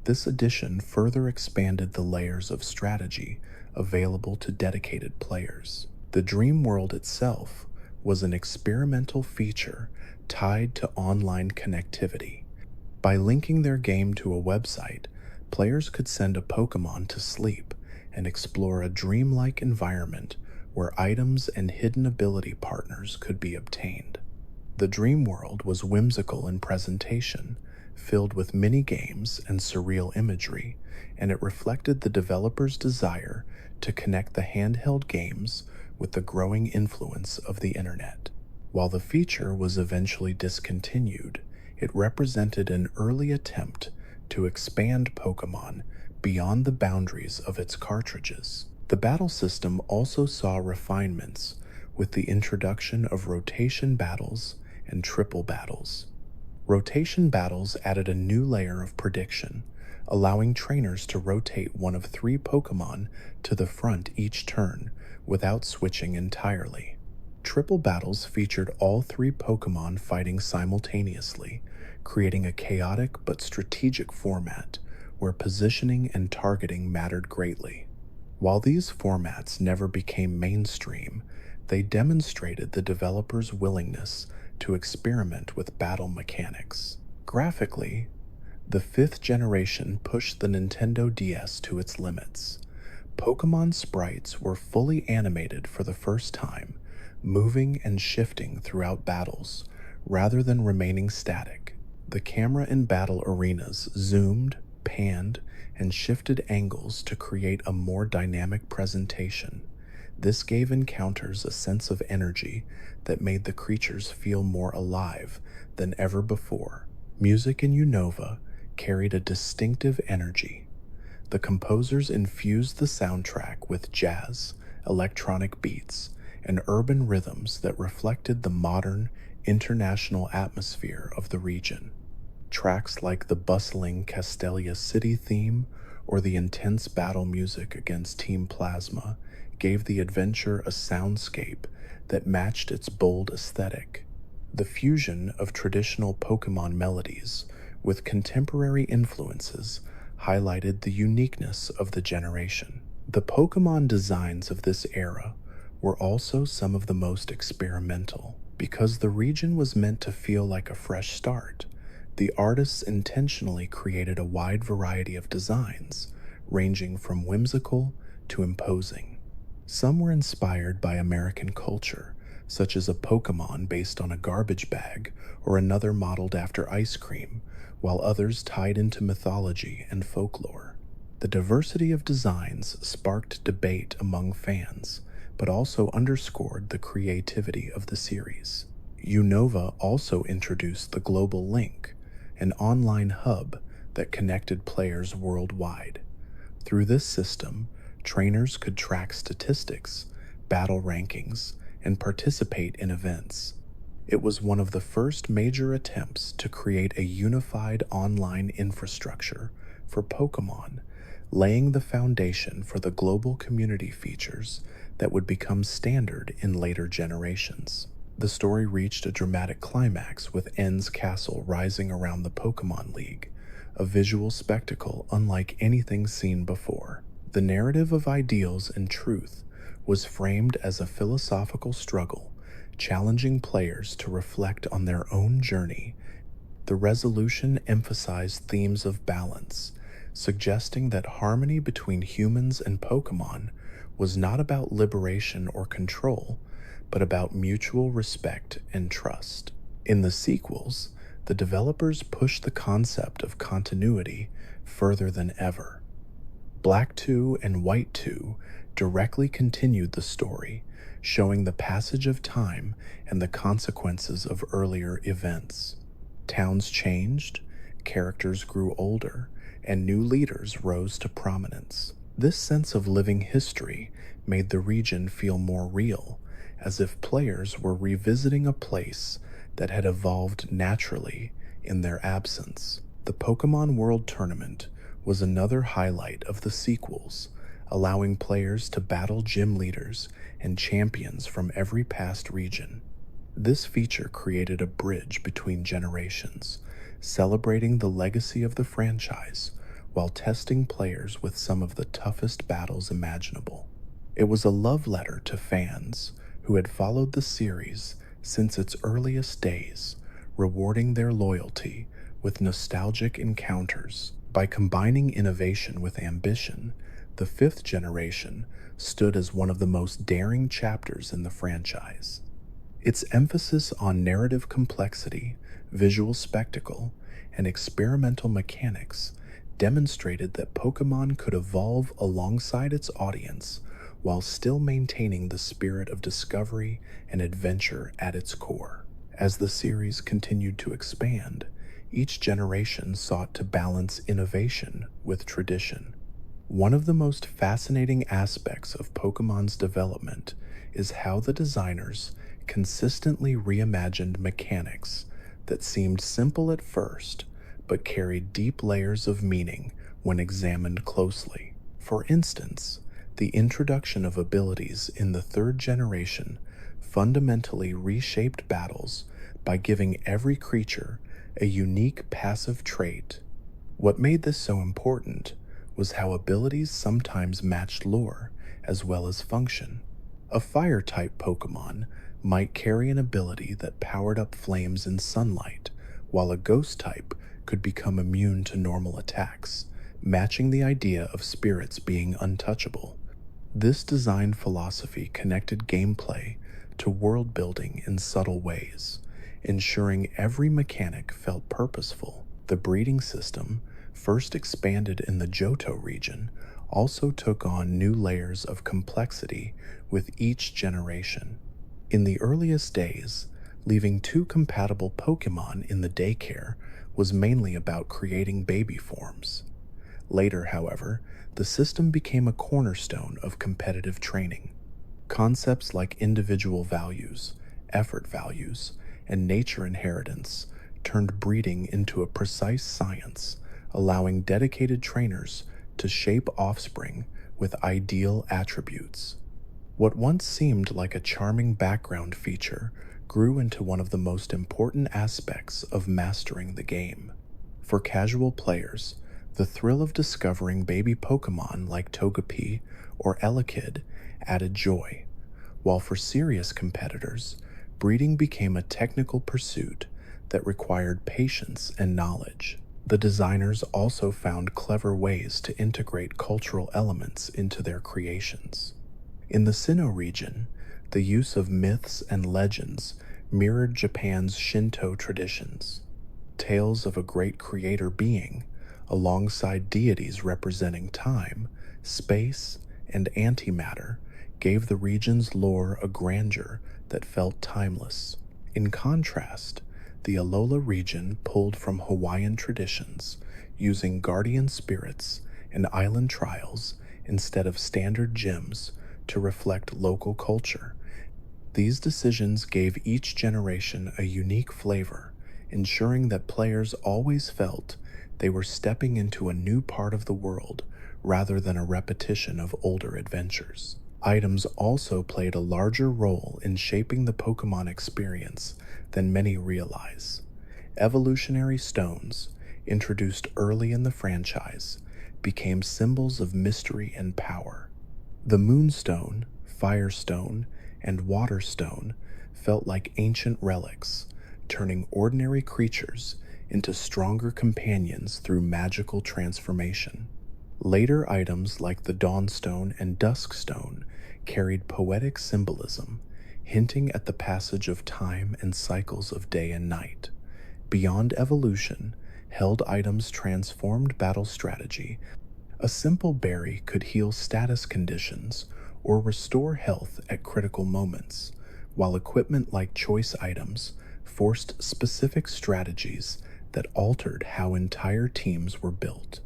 Speaker 1: This addition further expanded the layers of strategy available to dedicated players. The Dream World itself was an experimental feature tied to online connectivity. By linking their game to a website, players could send a Pokémon to sleep and explore a dreamlike environment where items and hidden ability partners could be obtained. The Dream World was whimsical in presentation, filled with mini-games and surreal imagery, and it reflected the developers' desire to connect the handheld games with the growing influence of the internet. While the feature was eventually discontinued, it represented an early attempt to expand Pokémon beyond the boundaries of its cartridges. The battle system also saw refinements with the introduction of rotation battles and triple battles. Rotation battles added a new layer of prediction, allowing trainers to rotate one of 3 Pokémon to the front each turn without switching entirely. Triple battles featured all 3 Pokémon fighting simultaneously, creating a chaotic but strategic format where positioning and targeting mattered greatly. While these formats never became mainstream, they demonstrated the developers' willingness to experiment with battle mechanics. Graphically, the 5th generation pushed the Nintendo DS to its limits. Pokémon sprites were fully animated for the first time, moving and shifting throughout battles, rather than remaining static. The camera in battle arenas zoomed, panned, and shifted angles to create a more dynamic presentation. This gave encounters a sense of energy that made the creatures feel more alive than ever before. Music in Unova carried a distinctive energy. The composers infused the soundtrack with jazz, electronic beats, and urban rhythms that reflected the modern, international atmosphere of the region. Tracks like the bustling Castelia City theme or the intense battle music against Team Plasma gave the adventure a soundscape that matched its bold aesthetic. The fusion of traditional Pokémon melodies with contemporary influences highlighted the uniqueness of the generation. The Pokémon designs of this era were also some of the most experimental. Because the region was meant to feel like a fresh start, the artists intentionally created a wide variety of designs, ranging from whimsical to imposing. Some were inspired by American culture, such as a Pokémon based on a garbage bag or another modeled after ice cream, while others tied into mythology and folklore. The diversity of designs sparked debate among fans, but also underscored the creativity of the series. Unova also introduced the Global Link, an online hub that connected players worldwide. Through this system, trainers could track statistics, battle rankings, and participate in events. It was one of the first major attempts to create a unified online infrastructure for Pokémon, laying the foundation for the global community features that would become standard in later generations. The story reached a dramatic climax with N's castle rising around the Pokémon League, a visual spectacle unlike anything seen before. The narrative of ideals and truth was framed as a philosophical struggle, challenging players to reflect on their own journey. The resolution emphasized themes of balance, suggesting that harmony between humans and Pokémon was not about liberation or control, but about mutual respect and trust. In the sequels, the developers pushed the concept of continuity further than ever. Black 2 and White 2 directly continued the story, showing the passage of time and the consequences of earlier events. Towns changed, characters grew older, and new leaders rose to prominence. This sense of living history made the region feel more real, as if players were revisiting a place that had evolved naturally in their absence. The Pokémon World Tournament was another highlight of the sequels, allowing players to battle gym leaders and champions from every past region. This feature created a bridge between generations, celebrating the legacy of the franchise while testing players with some of the toughest battles imaginable. It was a love letter to fans who had followed the series since its earliest days, rewarding their loyalty with nostalgic encounters. By combining innovation with ambition, the fifth generation stood as one of the most daring chapters in the franchise. Its emphasis on narrative complexity, visual spectacle, and experimental mechanics demonstrated that Pokémon could evolve alongside its audience while still maintaining the spirit of discovery and adventure at its core. As the series continued to expand, each generation sought to balance innovation with tradition. One of the most fascinating aspects of Pokémon's development is how the designers consistently reimagined mechanics that seemed simple at first but carried deep layers of meaning when examined closely. For instance, the introduction of abilities in the third generation fundamentally reshaped battles by giving every creature a unique passive trait. What made this so important was how abilities sometimes matched lore as well as function. A fire-type Pokémon might carry an ability that powered up flames in sunlight, while a ghost type could become immune to normal attacks, matching the idea of spirits being untouchable. This design philosophy connected gameplay to world building in subtle ways, ensuring every mechanic felt purposeful. The breeding system, first expanded in the Johto region, also took on new layers of complexity with each generation. In the earliest days, leaving two compatible Pokémon in the daycare was mainly about creating baby forms. Later, however, the system became a cornerstone of competitive training. Concepts like individual values, effort values, and nature inheritance turned breeding into a precise science, allowing dedicated trainers to shape offspring with ideal attributes. What once seemed like a charming background feature grew into one of the most important aspects of mastering the game. For casual players, the thrill of discovering baby Pokémon like Togepi or Elekid added joy, while for serious competitors, breeding became a technical pursuit that required patience and knowledge. The designers also found clever ways to integrate cultural elements into their creations. In the Sinnoh region, the use of myths and legends mirrored Japan's Shinto traditions. Tales of a great creator being, alongside deities representing time, space, and antimatter, gave the region's lore a grandeur that felt timeless. In contrast, the Alola region pulled from Hawaiian traditions, using guardian spirits and island trials instead of standard gyms to reflect local culture. These decisions gave each generation a unique flavor, ensuring that players always felt they were stepping into a new part of the world rather than a repetition of older adventures. Items also played a larger role in shaping the Pokémon experience than many realize. Evolutionary stones, introduced early in the franchise, became symbols of mystery and power. The Moonstone, Firestone, and Waterstone felt like ancient relics, turning ordinary creatures into stronger companions through magical transformation. Later items like the Dawnstone and Duskstone carried poetic symbolism, hinting at the passage of time and cycles of day and night. Beyond evolution, held items transformed battle strategy. A simple berry could heal status conditions or restore health at critical moments, while equipment like choice items forced specific strategies that altered how entire teams were built.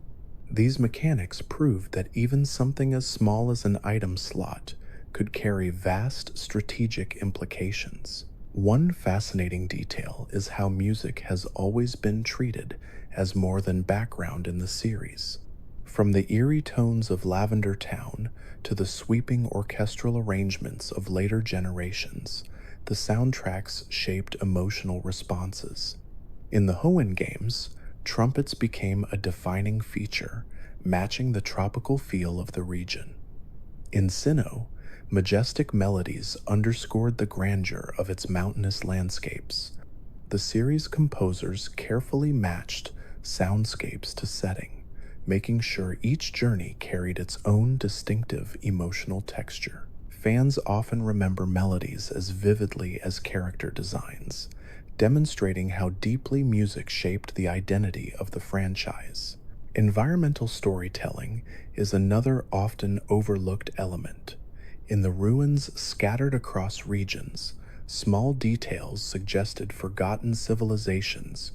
Speaker 1: These mechanics proved that even something as small as an item slot could carry vast strategic implications. One fascinating detail is how music has always been treated as more than background in the series. From the eerie tones of Lavender Town to the sweeping orchestral arrangements of later generations, the soundtracks shaped emotional responses. In the Hoenn games, trumpets became a defining feature, matching the tropical feel of the region. In Sinnoh, majestic melodies underscored the grandeur of its mountainous landscapes. The series' composers carefully matched soundscapes to setting, making sure each journey carried its own distinctive emotional texture. Fans often remember melodies as vividly as character designs, demonstrating how deeply music shaped the identity of the franchise. Environmental storytelling is another often overlooked element. In the ruins scattered across regions, small details suggested forgotten civilizations.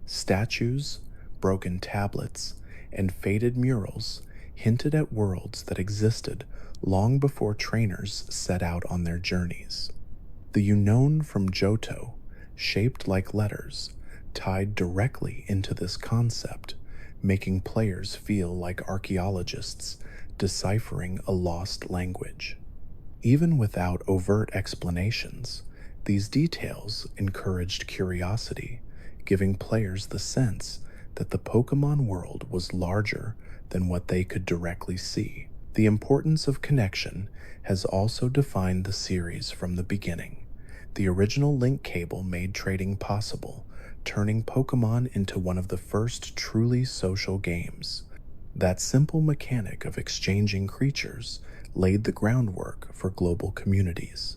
Speaker 1: Statues, broken tablets, and faded murals hinted at worlds that existed long before trainers set out on their journeys. The Unknown from Johto, shaped like letters, tied directly into this concept, making players feel like archaeologists deciphering a lost language. Even without overt explanations, these details encouraged curiosity, giving players the sense that the Pokemon world was larger than what they could directly see. The importance of connection has also defined the series from the beginning. The original link cable made trading possible, turning Pokemon into one of the first truly social games. That simple mechanic of exchanging creatures laid the groundwork for global communities.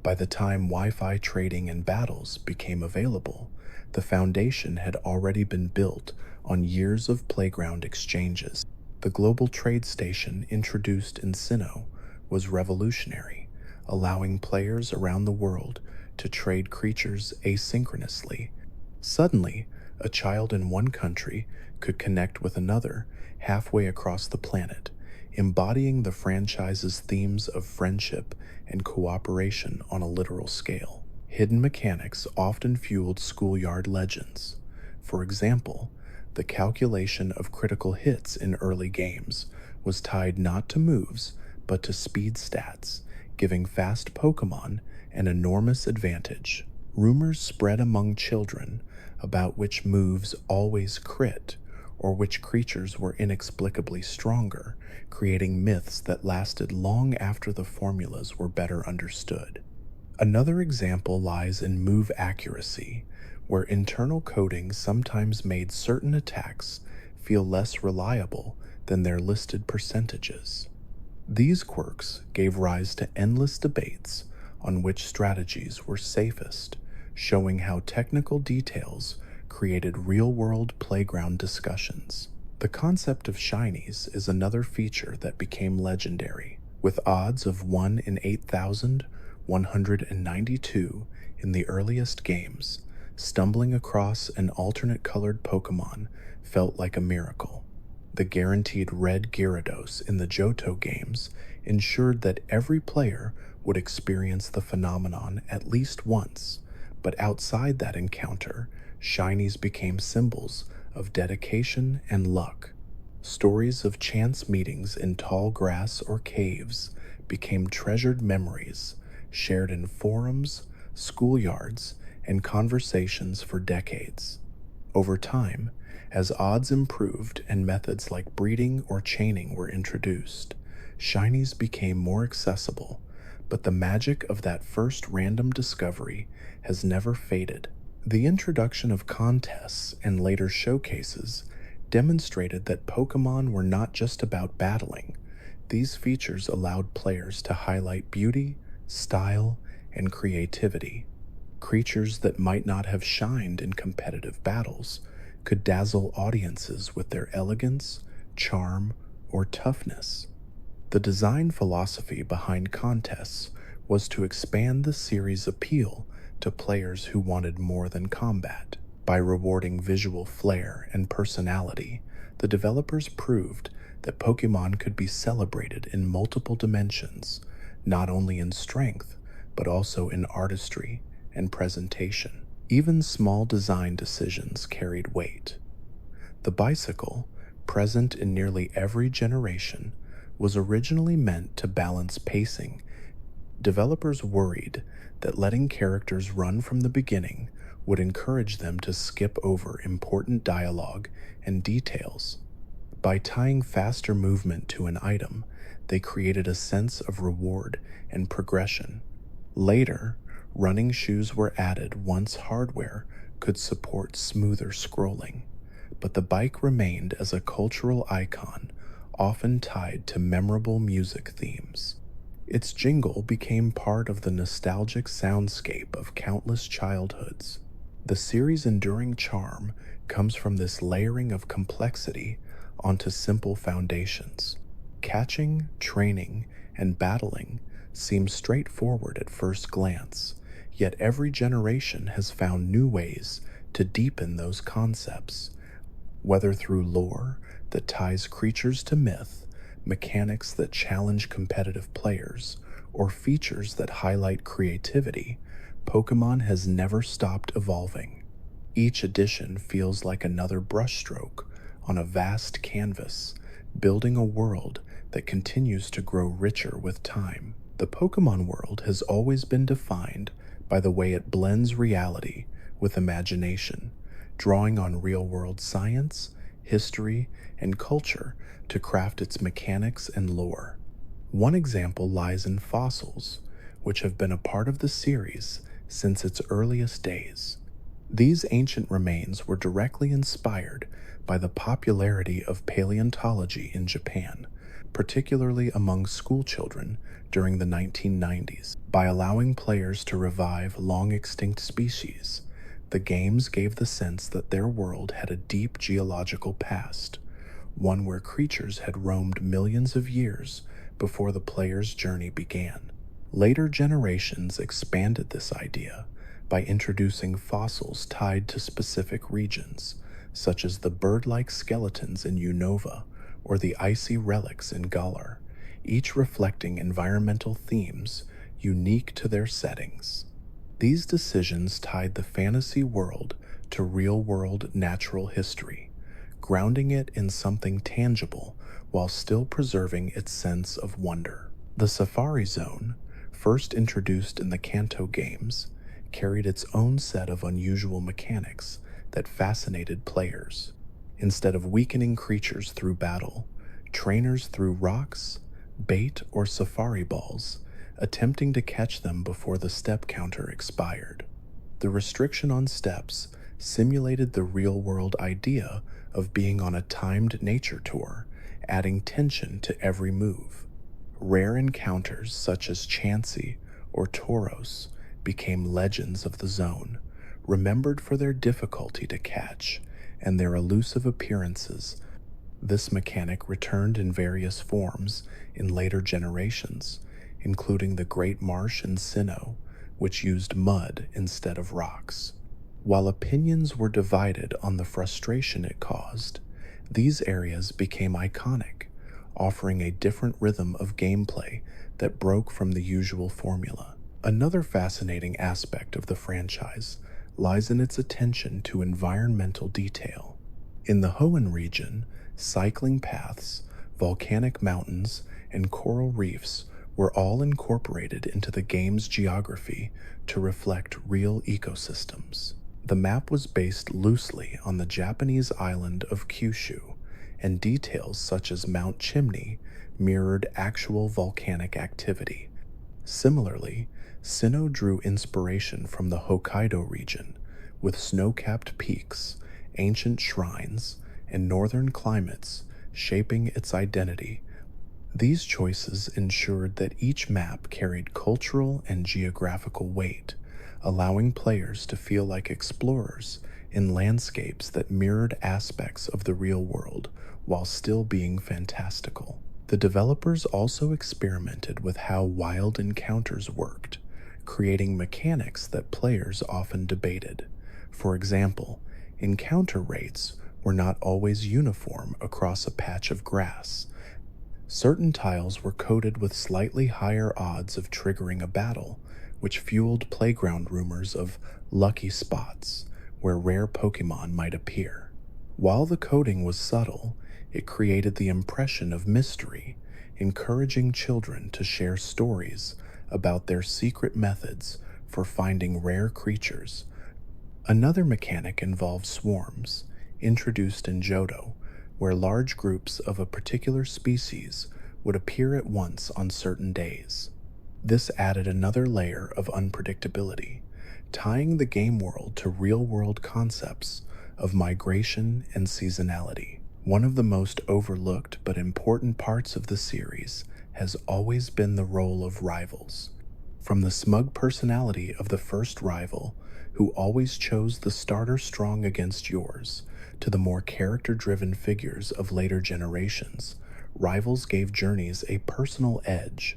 Speaker 1: By the time Wi-Fi trading and battles became available, the foundation had already been built on years of playground exchanges. The global trade station introduced in Sinnoh was revolutionary, allowing players around the world to trade creatures asynchronously. Suddenly, a child in one country could connect with another halfway across the planet, embodying the franchise's themes of friendship and cooperation on a literal scale. Hidden mechanics often fueled schoolyard legends. For example, the calculation of critical hits in early games was tied not to moves, but to speed stats, giving fast Pokemon an enormous advantage. Rumors spread among children about which moves always crit or which creatures were inexplicably stronger, creating myths that lasted long after the formulas were better understood. Another example lies in move accuracy, where internal coding sometimes made certain attacks feel less reliable than their listed percentages. These quirks gave rise to endless debates on which strategies were safest, showing how technical details created real-world playground discussions. The concept of shinies is another feature that became legendary, with odds of 1 in 8,192 in the earliest games. Stumbling across an alternate colored Pokemon felt like a miracle. The guaranteed red Gyarados in the Johto games ensured that every player would experience the phenomenon at least once, but outside that encounter, shinies became symbols of dedication and luck. Stories of chance meetings in tall grass or caves became treasured memories, shared in forums, schoolyards, and conversations for decades. Over time, as odds improved and methods like breeding or chaining were introduced, shinies became more accessible, but the magic of that first random discovery has never faded. The introduction of contests and later showcases demonstrated that Pokémon were not just about battling. These features allowed players to highlight beauty, style, and creativity. Creatures that might not have shined in competitive battles could dazzle audiences with their elegance, charm, or toughness. The design philosophy behind contests was to expand the series' appeal to players who wanted more than combat. By rewarding visual flair and personality, the developers proved that Pokemon could be celebrated in multiple dimensions, not only in strength, but also in artistry and presentation. Even small design decisions carried weight. The bicycle, present in nearly every generation, was originally meant to balance pacing. Developers worried that letting characters run from the beginning would encourage them to skip over important dialogue and details. By tying faster movement to an item, they created a sense of reward and progression. Later, running shoes were added once hardware could support smoother scrolling, but the bike remained as a cultural icon, often tied to memorable music themes. Its jingle became part of the nostalgic soundscape of countless childhoods. The series' enduring charm comes from this layering of complexity onto simple foundations. Catching, training, and battling seem straightforward at first glance, yet every generation has found new ways to deepen those concepts, whether through lore that ties creatures to myth, mechanics that challenge competitive players, or features that highlight creativity. Pokemon has never stopped evolving. Each edition feels like another brushstroke on a vast canvas, building a world that continues to grow richer with time. The Pokemon world has always been defined by the way it blends reality with imagination, drawing on real-world science, history, and culture to craft its mechanics and lore. One example lies in fossils, which have been a part of the series since its earliest days. These ancient remains were directly inspired by the popularity of paleontology in Japan, particularly among schoolchildren during the 1990s. By allowing players to revive long-extinct species, the games gave the sense that their world had a deep geological past, one where creatures had roamed millions of years before the player's journey began. Later generations expanded this idea by introducing fossils tied to specific regions, such as the bird-like skeletons in Unova or the icy relics in Galar, each reflecting environmental themes unique to their settings. These decisions tied the fantasy world to real-world natural history, grounding it in something tangible while still preserving its sense of wonder. The Safari Zone, first introduced in the Kanto games, carried its own set of unusual mechanics that fascinated players. Instead of weakening creatures through battle, trainers threw rocks, bait, or safari balls, attempting to catch them before the step counter expired. The restriction on steps simulated the real-world idea of being on a timed nature tour, adding tension to every move. Rare encounters such as Chansey or Tauros became legends of the zone, remembered for their difficulty to catch and their elusive appearances. This mechanic returned in various forms in later generations, including the Great Marsh in Sinnoh, which used mud instead of rocks. While opinions were divided on the frustration it caused, these areas became iconic, offering a different rhythm of gameplay that broke from the usual formula. Another fascinating aspect of the franchise lies in its attention to environmental detail. In the Hoenn region, cycling paths, volcanic mountains, and coral reefs were all incorporated into the game's geography to reflect real ecosystems. The map was based loosely on the Japanese island of Kyushu, and details such as Mount Chimney mirrored actual volcanic activity. Similarly, Sinnoh drew inspiration from the Hokkaido region, with snow-capped peaks, ancient shrines, and northern climates, shaping its identity. These choices ensured that each map carried cultural and geographical weight, allowing players to feel like explorers in landscapes that mirrored aspects of the real world while still being fantastical. The developers also experimented with how wild encounters worked, creating mechanics that players often debated. For example, encounter rates were not always uniform across a patch of grass. Certain tiles were coated with slightly higher odds of triggering a battle, which fueled playground rumors of lucky spots where rare Pokémon might appear. While the coating was subtle, it created the impression of mystery, encouraging children to share stories about their secret methods for finding rare creatures. Another mechanic involved swarms, introduced in Johto, where large groups of a particular species would appear at once on certain days. This added another layer of unpredictability, tying the game world to real-world concepts of migration and seasonality. One of the most overlooked but important parts of the series has always been the role of rivals. From the smug personality of the first rival, who always chose the starter strong against yours, to the more character-driven figures of later generations, rivals gave journeys a personal edge.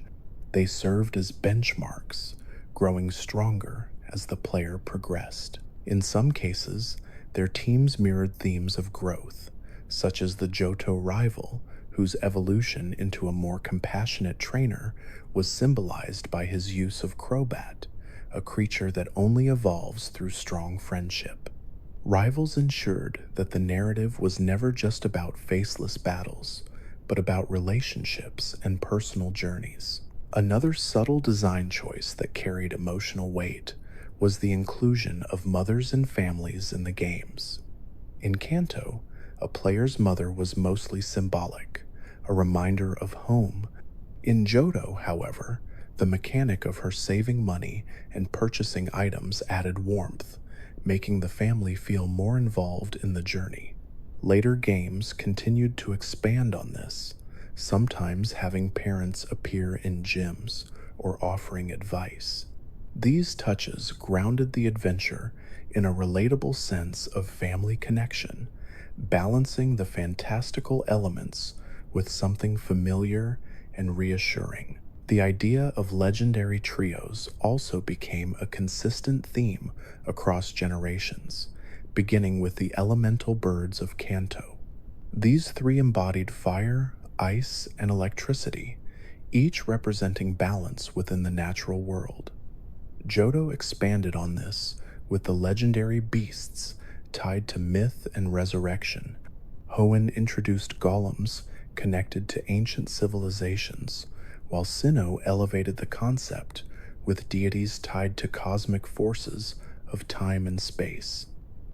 Speaker 1: They served as benchmarks, growing stronger as the player progressed. In some cases, their teams mirrored themes of growth, such as the Johto rival, whose evolution into a more compassionate trainer was symbolized by his use of Crobat, a creature that only evolves through strong friendship. Rivals ensured that the narrative was never just about faceless battles, but about relationships and personal journeys. Another subtle design choice that carried emotional weight was the inclusion of mothers and families in the games. In Kanto, a player's mother was mostly symbolic, a reminder of home. In Johto, however, the mechanic of her saving money and purchasing items added warmth, making the family feel more involved in the journey. Later games continued to expand on this, sometimes having parents appear in gyms or offering advice. These touches grounded the adventure in a relatable sense of family connection, balancing the fantastical elements with something familiar and reassuring. The idea of legendary trios also became a consistent theme across generations, beginning with the elemental birds of Kanto. These three embodied fire, ice, and electricity, each representing balance within the natural world. Johto expanded on this with the legendary beasts tied to myth and resurrection. Hoenn introduced golems connected to ancient civilizations, while Sinnoh elevated the concept with deities tied to cosmic forces of time and space.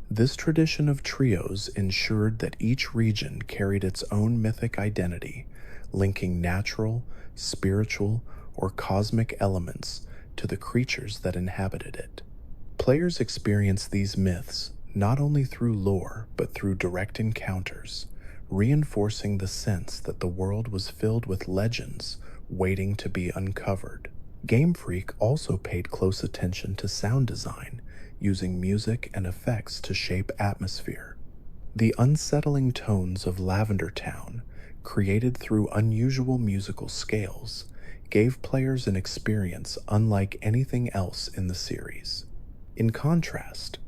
Speaker 1: This tradition of trios ensured that each region carried its own mythic identity, linking natural, spiritual, or cosmic elements to the creatures that inhabited it. Players experienced these myths not only through lore but through direct encounters, reinforcing the sense that the world was filled with legends waiting to be uncovered. Game Freak also paid close attention to sound design, using music and effects to shape atmosphere. The unsettling tones of Lavender Town, created through unusual musical scales, gave players an experience unlike anything else in the series. In contrast,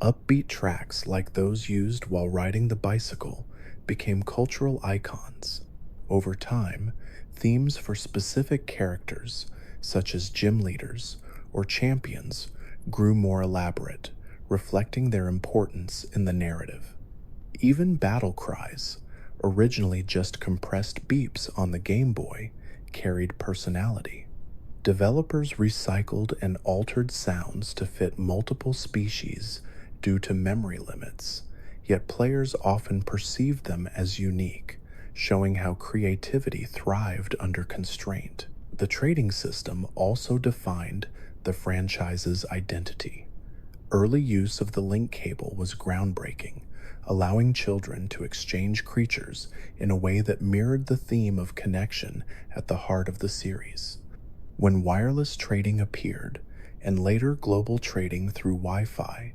Speaker 1: upbeat tracks like those used while riding the bicycle became cultural icons. Over time, themes for specific characters, such as gym leaders or champions, grew more elaborate, reflecting their importance in the narrative. Even battle cries, originally just compressed beeps on the Game Boy, carried personality. Developers recycled and altered sounds to fit multiple species due to memory limits, yet players often perceived them as unique, showing how creativity thrived under constraint. The trading system also defined the franchise's identity. Early use of the link cable was groundbreaking, allowing children to exchange creatures in a way that mirrored the theme of connection at the heart of the series. When wireless trading appeared, and later global trading through Wi-Fi,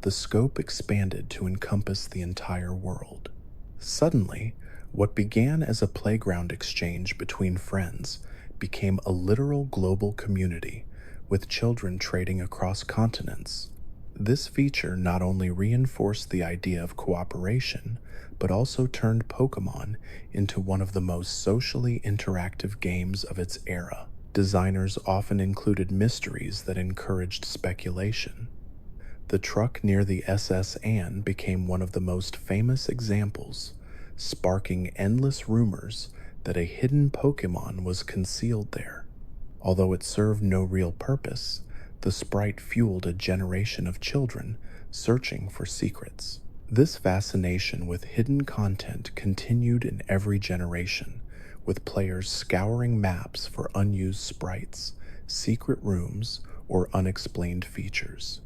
Speaker 1: the scope expanded to encompass the entire world. Suddenly, what began as a playground exchange between friends became a literal global community, with children trading across continents. This feature not only reinforced the idea of cooperation, but also turned Pokémon into one of the most socially interactive games of its era. Designers often included mysteries that encouraged speculation. The truck near the SS Anne became one of the most famous examples, sparking endless rumors that a hidden Pokémon was concealed there. Although it served no real purpose, the sprite fueled a generation of children searching for secrets. This fascination with hidden content continued in every generation, with players scouring maps for unused sprites, secret rooms, or unexplained features.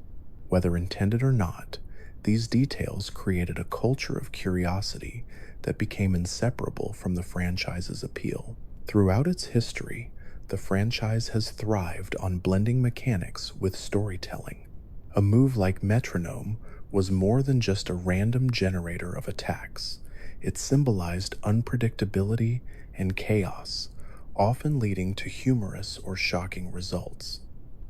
Speaker 1: Whether intended or not, these details created a culture of curiosity that became inseparable from the franchise's appeal. Throughout its history, the franchise has thrived on blending mechanics with storytelling. A move like Metronome was more than just a random generator of attacks. It symbolized unpredictability and chaos, often leading to humorous or shocking results.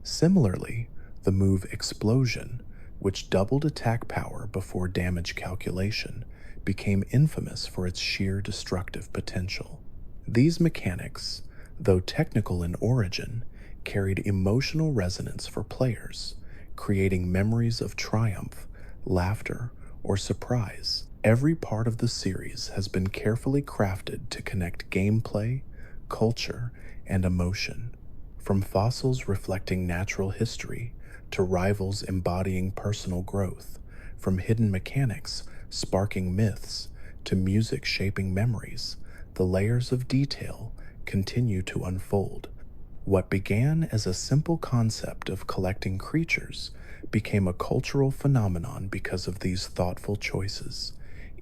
Speaker 1: Similarly, the move Explosion, which doubled attack power before damage calculation, became infamous for its sheer destructive potential. These mechanics, though technical in origin, carried emotional resonance for players, creating memories of triumph, laughter, or surprise. Every part of the series has been carefully crafted to connect gameplay, culture, and emotion. From fossils reflecting natural history to rivals embodying personal growth, from hidden mechanics sparking myths to music shaping memories, the layers of detail continue to unfold. What began as a simple concept of collecting creatures became a cultural phenomenon because of these thoughtful choices,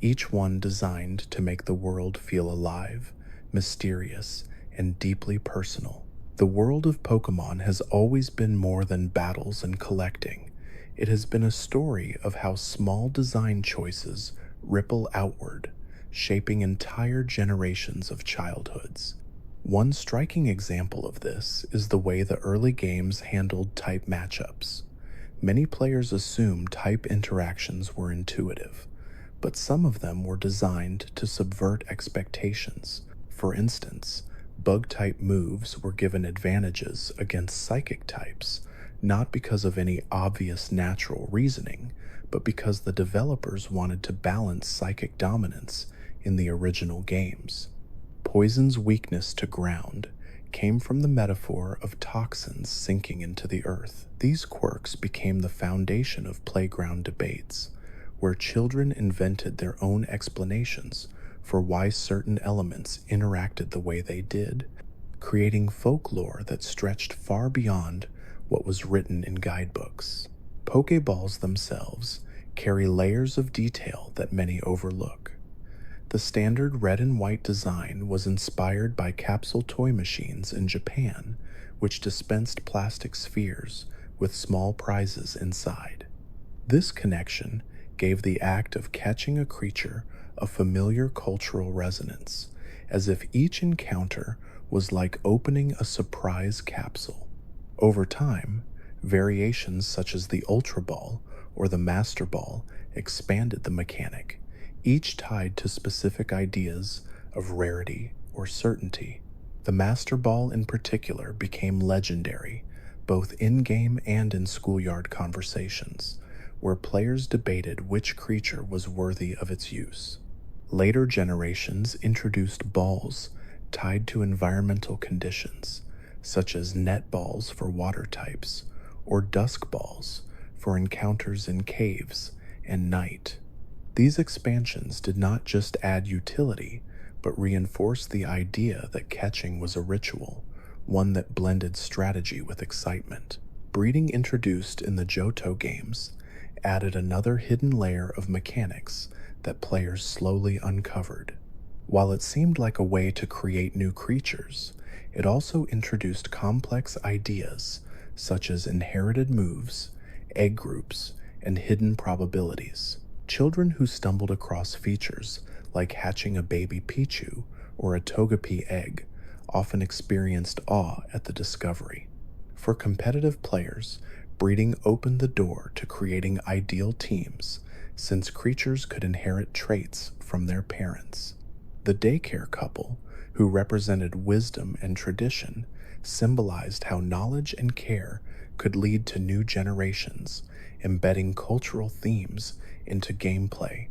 Speaker 1: each one designed to make the world feel alive, mysterious, and deeply personal. The world of Pokémon has always been more than battles and collecting. It has been a story of how small design choices ripple outward, shaping entire generations of childhoods. One striking example of this is the way the early games handled type matchups. Many players assumed type interactions were intuitive, but some of them were designed to subvert expectations. For instance, bug-type moves were given advantages against psychic types, not because of any obvious natural reasoning, but because the developers wanted to balance psychic dominance in the original games. Poison's weakness to ground came from the metaphor of toxins sinking into the earth. These quirks became the foundation of playground debates, where children invented their own explanations for why certain elements interacted the way they did, creating folklore that stretched far beyond what was written in guidebooks. Pokeballs themselves carry layers of detail that many overlook. The standard red and white design was inspired by capsule toy machines in Japan, which dispensed plastic spheres with small prizes inside. This connection gave the act of catching a creature a familiar cultural resonance, as if each encounter was like opening a surprise capsule. Over time, variations such as the Ultra Ball or the Master Ball expanded the mechanic, each tied to specific ideas of rarity or certainty. The Master Ball in particular became legendary, both in-game and in schoolyard conversations, where players debated which creature was worthy of its use. Later generations introduced balls tied to environmental conditions, such as net balls for water types, or dusk balls for encounters in caves and night. These expansions did not just add utility, but reinforced the idea that catching was a ritual, one that blended strategy with excitement. Breeding introduced in the Johto games added another hidden layer of mechanics that players slowly uncovered. While it seemed like a way to create new creatures, it also introduced complex ideas such as inherited moves, egg groups, and hidden probabilities. Children who stumbled across features like hatching a baby Pichu or a Togepi egg often experienced awe at the discovery. For competitive players, breeding opened the door to creating ideal teams since creatures could inherit traits from their parents. The daycare couple, who represented wisdom and tradition, symbolized how knowledge and care could lead to new generations, embedding cultural themes into gameplay.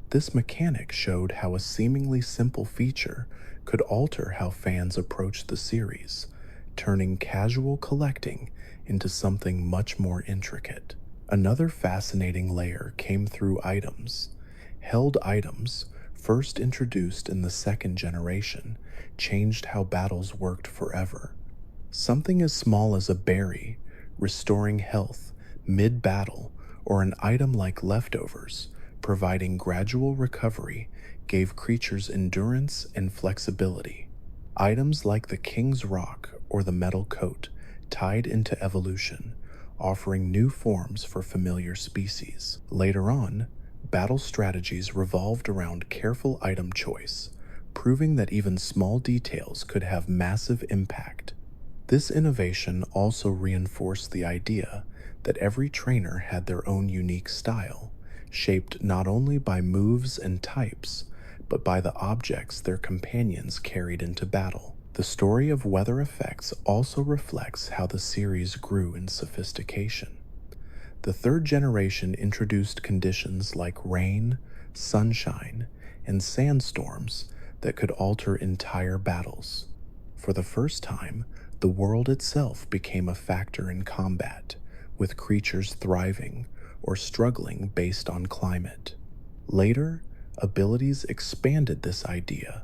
Speaker 1: This mechanic showed how a seemingly simple feature could alter how fans approached the series, turning casual collecting into something much more intricate. Another fascinating layer came through items. Held items, first introduced in the second generation, changed how battles worked forever. Something as small as a berry, restoring health mid-battle, or an item like leftovers, providing gradual recovery, gave creatures endurance and flexibility. Items like the King's Rock or the Metal Coat tied into evolution, offering new forms for familiar species. Later on, battle strategies revolved around careful item choice, proving that even small details could have massive impact. This innovation also reinforced the idea that every trainer had their own unique style, shaped not only by moves and types, but by the objects their companions carried into battle. The story of weather effects also reflects how the series grew in sophistication. The third generation introduced conditions like rain, sunshine, and sandstorms that could alter entire battles. For the first time, the world itself became a factor in combat, with creatures thriving or struggling based on climate. Later, abilities expanded this idea,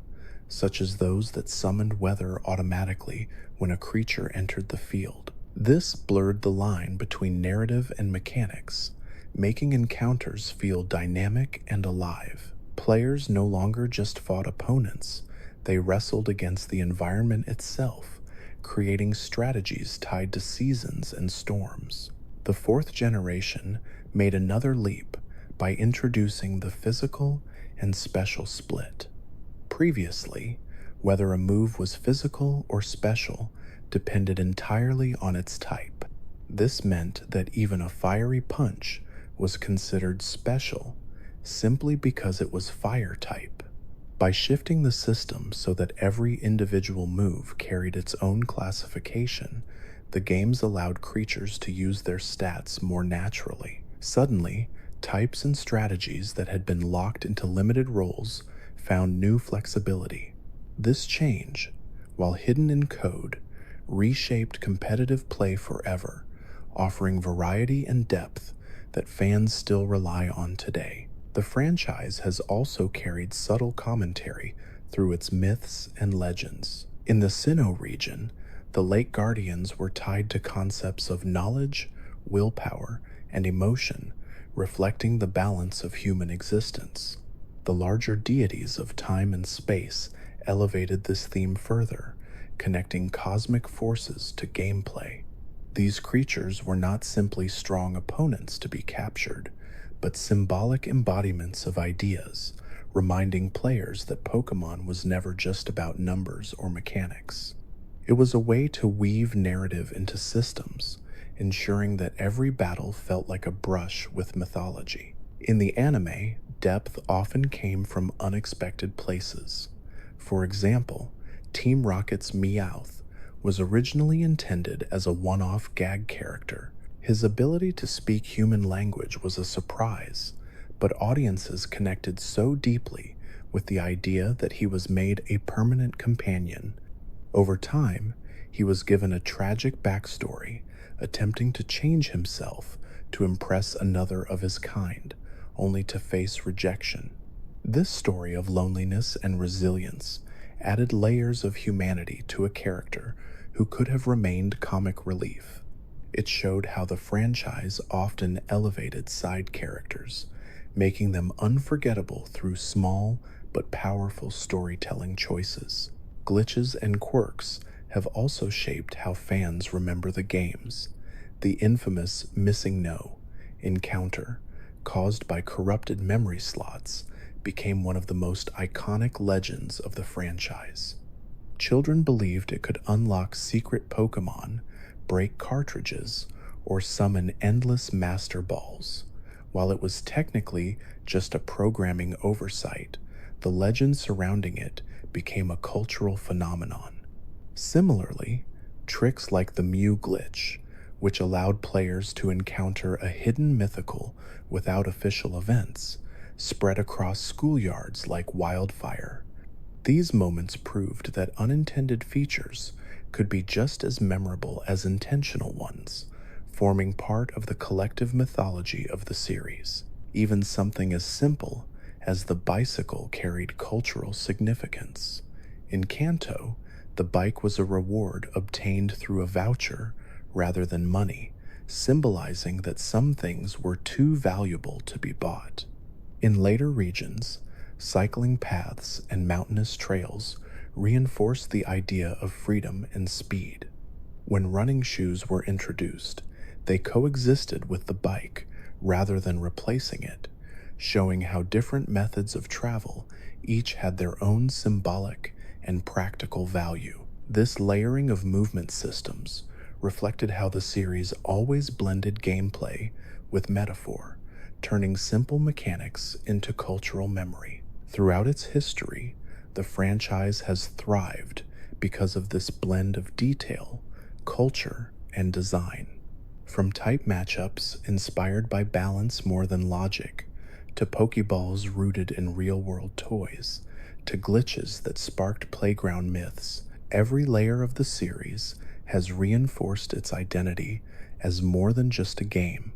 Speaker 1: such as those that summoned weather automatically when a creature entered the field. This blurred the line between narrative and mechanics, making encounters feel dynamic and alive. Players no longer just fought opponents, they wrestled against the environment itself, creating strategies tied to seasons and storms. The fourth generation made another leap by introducing the physical and special split. Previously, whether a move was physical or special depended entirely on its type. This meant that even a fiery punch was considered special simply because it was fire type. By shifting the system so that every individual move carried its own classification, the games allowed creatures to use their stats more naturally. Suddenly, types and strategies that had been locked into limited roles found new flexibility. This change, while hidden in code, reshaped competitive play forever, offering variety and depth that fans still rely on today. The franchise has also carried subtle commentary through its myths and legends. In the Sinnoh region, the Lake Guardians were tied to concepts of knowledge, willpower, and emotion, reflecting the balance of human existence. The larger deities of time and space elevated this theme further, connecting cosmic forces to gameplay. These creatures were not simply strong opponents to be captured, but symbolic embodiments of ideas, reminding players that Pokémon was never just about numbers or mechanics. It was a way to weave narrative into systems, ensuring that every battle felt like a brush with mythology. In the anime, depth often came from unexpected places. For example, Team Rocket's Meowth was originally intended as a one-off gag character. His ability to speak human language was a surprise, but audiences connected so deeply with the idea that he was made a permanent companion. Over time, he was given a tragic backstory, attempting to change himself to impress another of his kind, only to face rejection. This story of loneliness and resilience added layers of humanity to a character who could have remained comic relief. It showed how the franchise often elevated side characters, making them unforgettable through small but powerful storytelling choices. Glitches and quirks have also shaped how fans remember the games. The infamous missing no encounter, caused by corrupted memory slots, became one of the most iconic legends of the franchise. Children believed it could unlock secret Pokémon, break cartridges, or summon endless Master Balls. While it was technically just a programming oversight, the legend surrounding it became a cultural phenomenon. Similarly, tricks like the Mew glitch, which allowed players to encounter a hidden mythical without official events, spread across schoolyards like wildfire. These moments proved that unintended features could be just as memorable as intentional ones, forming part of the collective mythology of the series. Even something as simple as the bicycle carried cultural significance. In Kanto, the bike was a reward obtained through a voucher rather than money, symbolizing that some things were too valuable to be bought. In later regions, cycling paths and mountainous trails reinforced the idea of freedom and speed. When running shoes were introduced, they coexisted with the bike rather than replacing it, showing how different methods of travel each had their own symbolic and practical value. This layering of movement systems reflected how the series always blended gameplay with metaphor, turning simple mechanics into cultural memory. Throughout its history, the franchise has thrived because of this blend of detail, culture, and design. From type matchups inspired by balance more than logic, to Pokeballs rooted in real-world toys, to glitches that sparked playground myths, every layer of the series has reinforced its identity as more than just a game.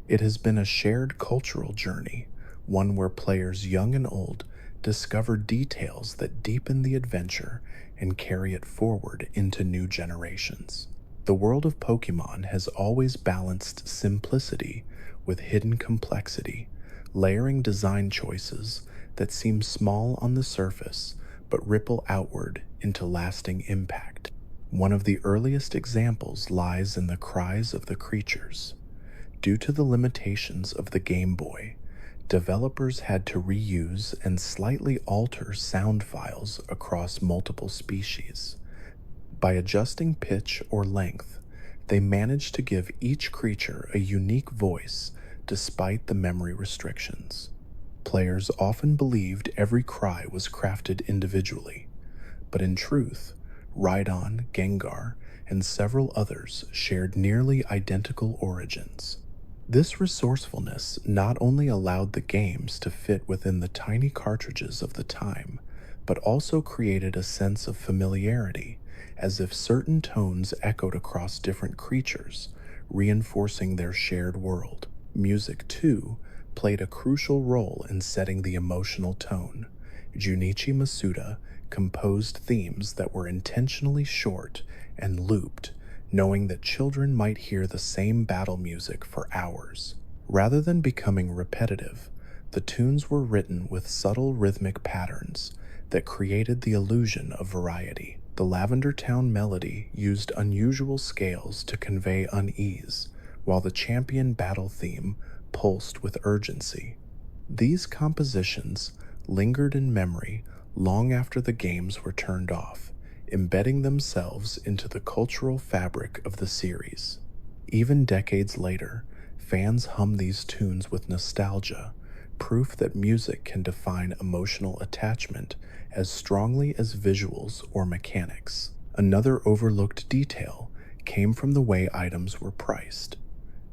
Speaker 1: It has been a shared cultural journey, one where players young and old discover details that deepen the adventure and carry it forward into new generations. The world of Pokemon has always balanced simplicity with hidden complexity, layering design choices that seem small on the surface but ripple outward into lasting impact. One of the earliest examples lies in the cries of the creatures. Due to the limitations of the Game Boy, developers had to reuse and slightly alter sound files across multiple species. By adjusting pitch or length, they managed to give each creature a unique voice despite the memory restrictions. Players often believed every cry was crafted individually, but in truth, Rhydon, Gengar, and several others shared nearly identical origins. This resourcefulness not only allowed the games to fit within the tiny cartridges of the time, but also created a sense of familiarity, as if certain tones echoed across different creatures, reinforcing their shared world. Music, too, played a crucial role in setting the emotional tone. Junichi Masuda composed themes that were intentionally short and looped, knowing that children might hear the same battle music for hours. Rather than becoming repetitive, the tunes were written with subtle rhythmic patterns that created the illusion of variety. The Lavender Town melody used unusual scales to convey unease, while the champion battle theme pulsed with urgency. These compositions lingered in memory long after the games were turned off, embedding themselves into the cultural fabric of the series. Even decades later, fans hum these tunes with nostalgia, proof that music can define emotional attachment as strongly as visuals or mechanics. Another overlooked detail came from the way items were priced.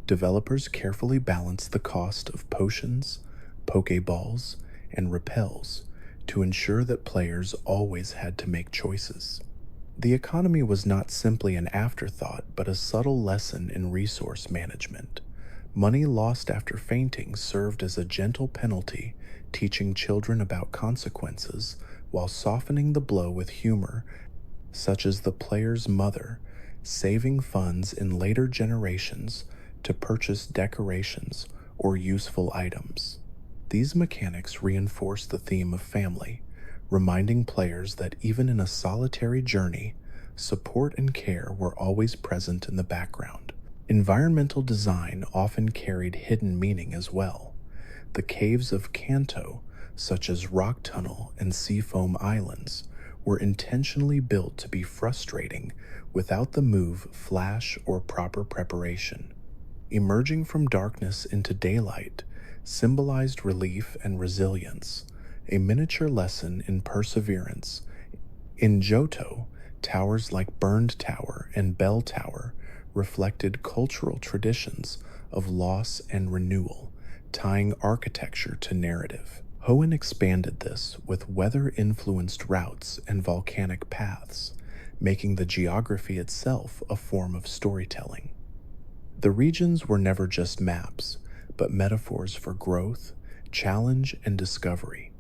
Speaker 1: Developers carefully balanced the cost of potions, Pokeballs, and repels to ensure that players always had to make choices. The economy was not simply an afterthought, but a subtle lesson in resource management. Money lost after fainting served as a gentle penalty, teaching children about consequences while softening the blow with humor, such as the player's mother saving funds in later generations to purchase decorations or useful items. These mechanics reinforce the theme of family, reminding players that even in a solitary journey, support and care were always present in the background. Environmental design often carried hidden meaning as well. The caves of Kanto, such as Rock Tunnel and Seafoam Islands, were intentionally built to be frustrating without the move, flash, or proper preparation. Emerging from darkness into daylight symbolized relief and resilience, a miniature lesson in perseverance. In Johto, towers like Burned Tower and Bell Tower reflected cultural traditions of loss and renewal, tying architecture to narrative. Hoenn expanded this with weather-influenced routes and volcanic paths, making the geography itself a form of storytelling. The regions were never just maps, but metaphors for growth, challenge, and discovery.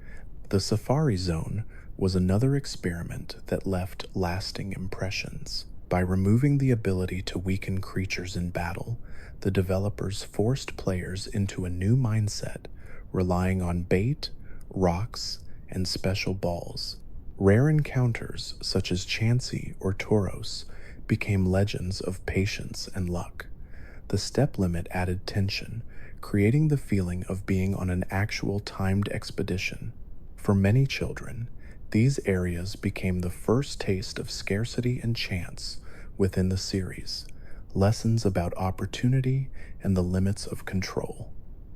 Speaker 1: The Safari Zone was another experiment that left lasting impressions. By removing the ability to weaken creatures in battle, the developers forced players into a new mindset, relying on bait, rocks, and special balls. Rare encounters, such as Chansey or Tauros, became legends of patience and luck. The step limit added tension, creating the feeling of being on an actual timed expedition. For many children, these areas became the first taste of scarcity and chance within the series, lessons about opportunity and the limits of control.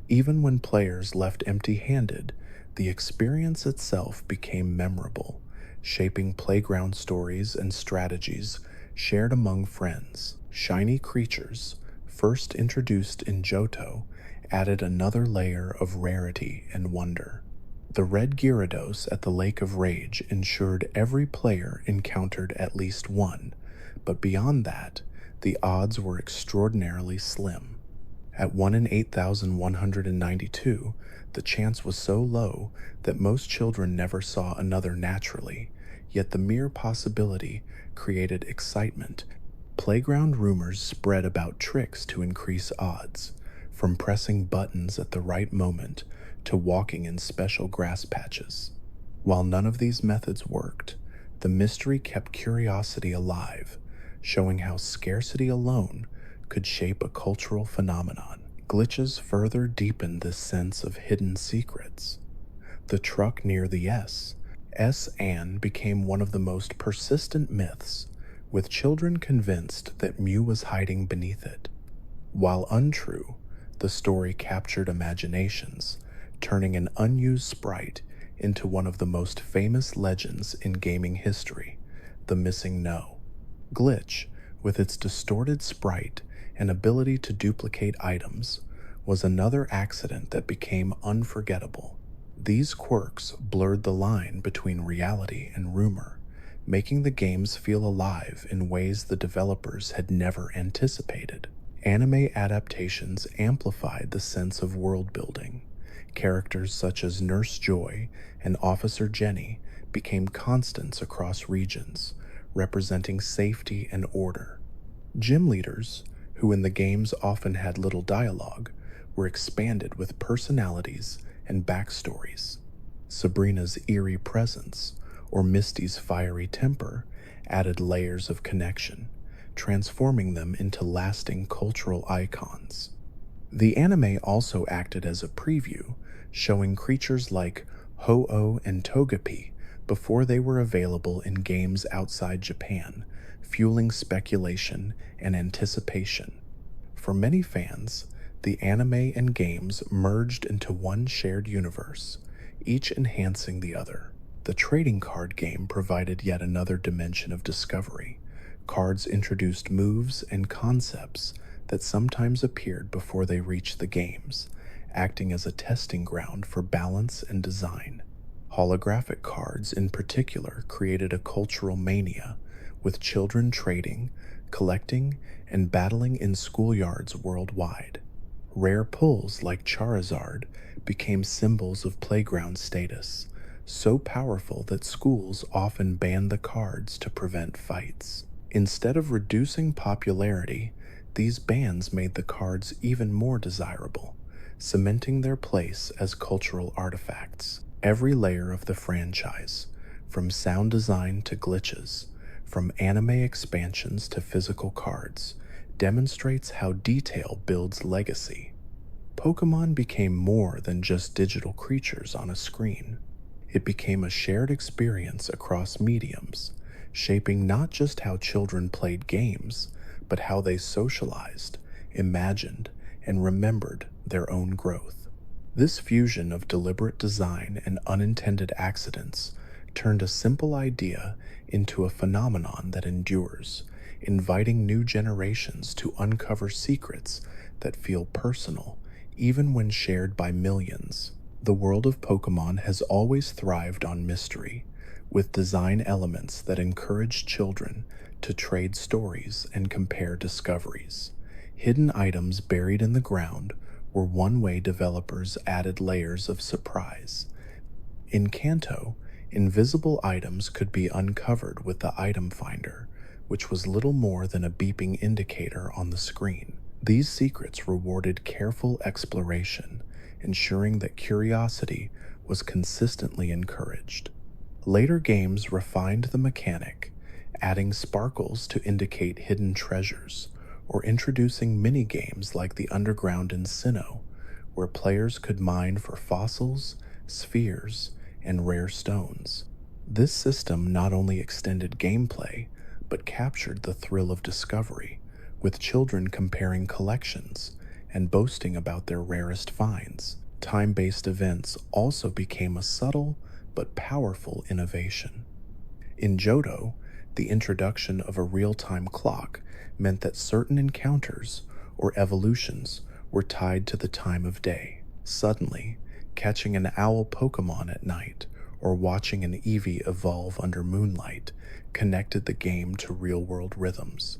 Speaker 1: Even when players left empty-handed, the experience itself became memorable, shaping playground stories and strategies shared among friends. Shiny creatures, first introduced in Johto, added another layer of rarity and wonder. The red Gyarados at the Lake of Rage ensured every player encountered at least one, but beyond that, the odds were extraordinarily slim. At 1 in 8,192, the chance was so low that most children never saw another naturally, yet the mere possibility created excitement. Playground rumors spread about tricks to increase odds, from pressing buttons at the right moment to walking in special grass patches. While none of these methods worked, the mystery kept curiosity alive, showing how scarcity alone could shape a cultural phenomenon. Glitches further deepened this sense of hidden secrets. The truck near the S Anne became one of the most persistent myths, with children convinced that Mew was hiding beneath it. While untrue, the story captured imaginations, turning an unused sprite into one of the most famous legends in gaming history, the Missing No. Glitch, with its distorted sprite and ability to duplicate items, was another accident that became unforgettable. These quirks blurred the line between reality and rumor, making the games feel alive in ways the developers had never anticipated. Anime adaptations amplified the sense of world building. Characters such as Nurse Joy and Officer Jenny became constants across regions, representing safety and order. Gym leaders, who in the games often had little dialogue, were expanded with personalities and backstories. Sabrina's eerie presence, or Misty's fiery temper, added layers of connection, transforming them into lasting cultural icons. The anime also acted as a preview, showing creatures like Ho-Oh and Togepi before they were available in games outside Japan, fueling speculation and anticipation. For many fans, the anime and games merged into one shared universe, each enhancing the other. The trading card game provided yet another dimension of discovery. Cards introduced moves and concepts that sometimes appeared before they reached the games, acting as a testing ground for balance and design. Holographic cards in particular created a cultural mania, with children trading, collecting, and battling in schoolyards worldwide. Rare pulls like Charizard became symbols of playground status, so powerful that schools often banned the cards to prevent fights. Instead of reducing popularity, these bans made the cards even more desirable, cementing their place as cultural artifacts. Every layer of the franchise, from sound design to glitches, from anime expansions to physical cards, demonstrates how detail builds legacy. Pokemon became more than just digital creatures on a screen. It became a shared experience across mediums, shaping not just how children played games, but how they socialized, imagined, and remembered their own growth. This fusion of deliberate design and unintended accidents turned a simple idea into a phenomenon that endures, inviting new generations to uncover secrets that feel personal even when shared by millions. The world of Pokemon has always thrived on mystery, with design elements that encourage children to trade stories and compare discoveries. Hidden items buried in the ground were one way developers added layers of surprise. In Kanto, invisible items could be uncovered with the item finder, which was little more than a beeping indicator on the screen. These secrets rewarded careful exploration, ensuring that curiosity was consistently encouraged. Later games refined the mechanic, adding sparkles to indicate hidden treasures, or introducing mini-games like the Underground in Sinnoh, where players could mine for fossils, spheres, and rare stones. This system not only extended gameplay, but captured the thrill of discovery, with children comparing collections and boasting about their rarest finds. Time-based events also became a subtle but powerful innovation. In Johto, the introduction of a real-time clock meant that certain encounters or evolutions were tied to the time of day. Suddenly, catching an owl Pokemon at night or watching an Eevee evolve under moonlight connected the game to real-world rhythms.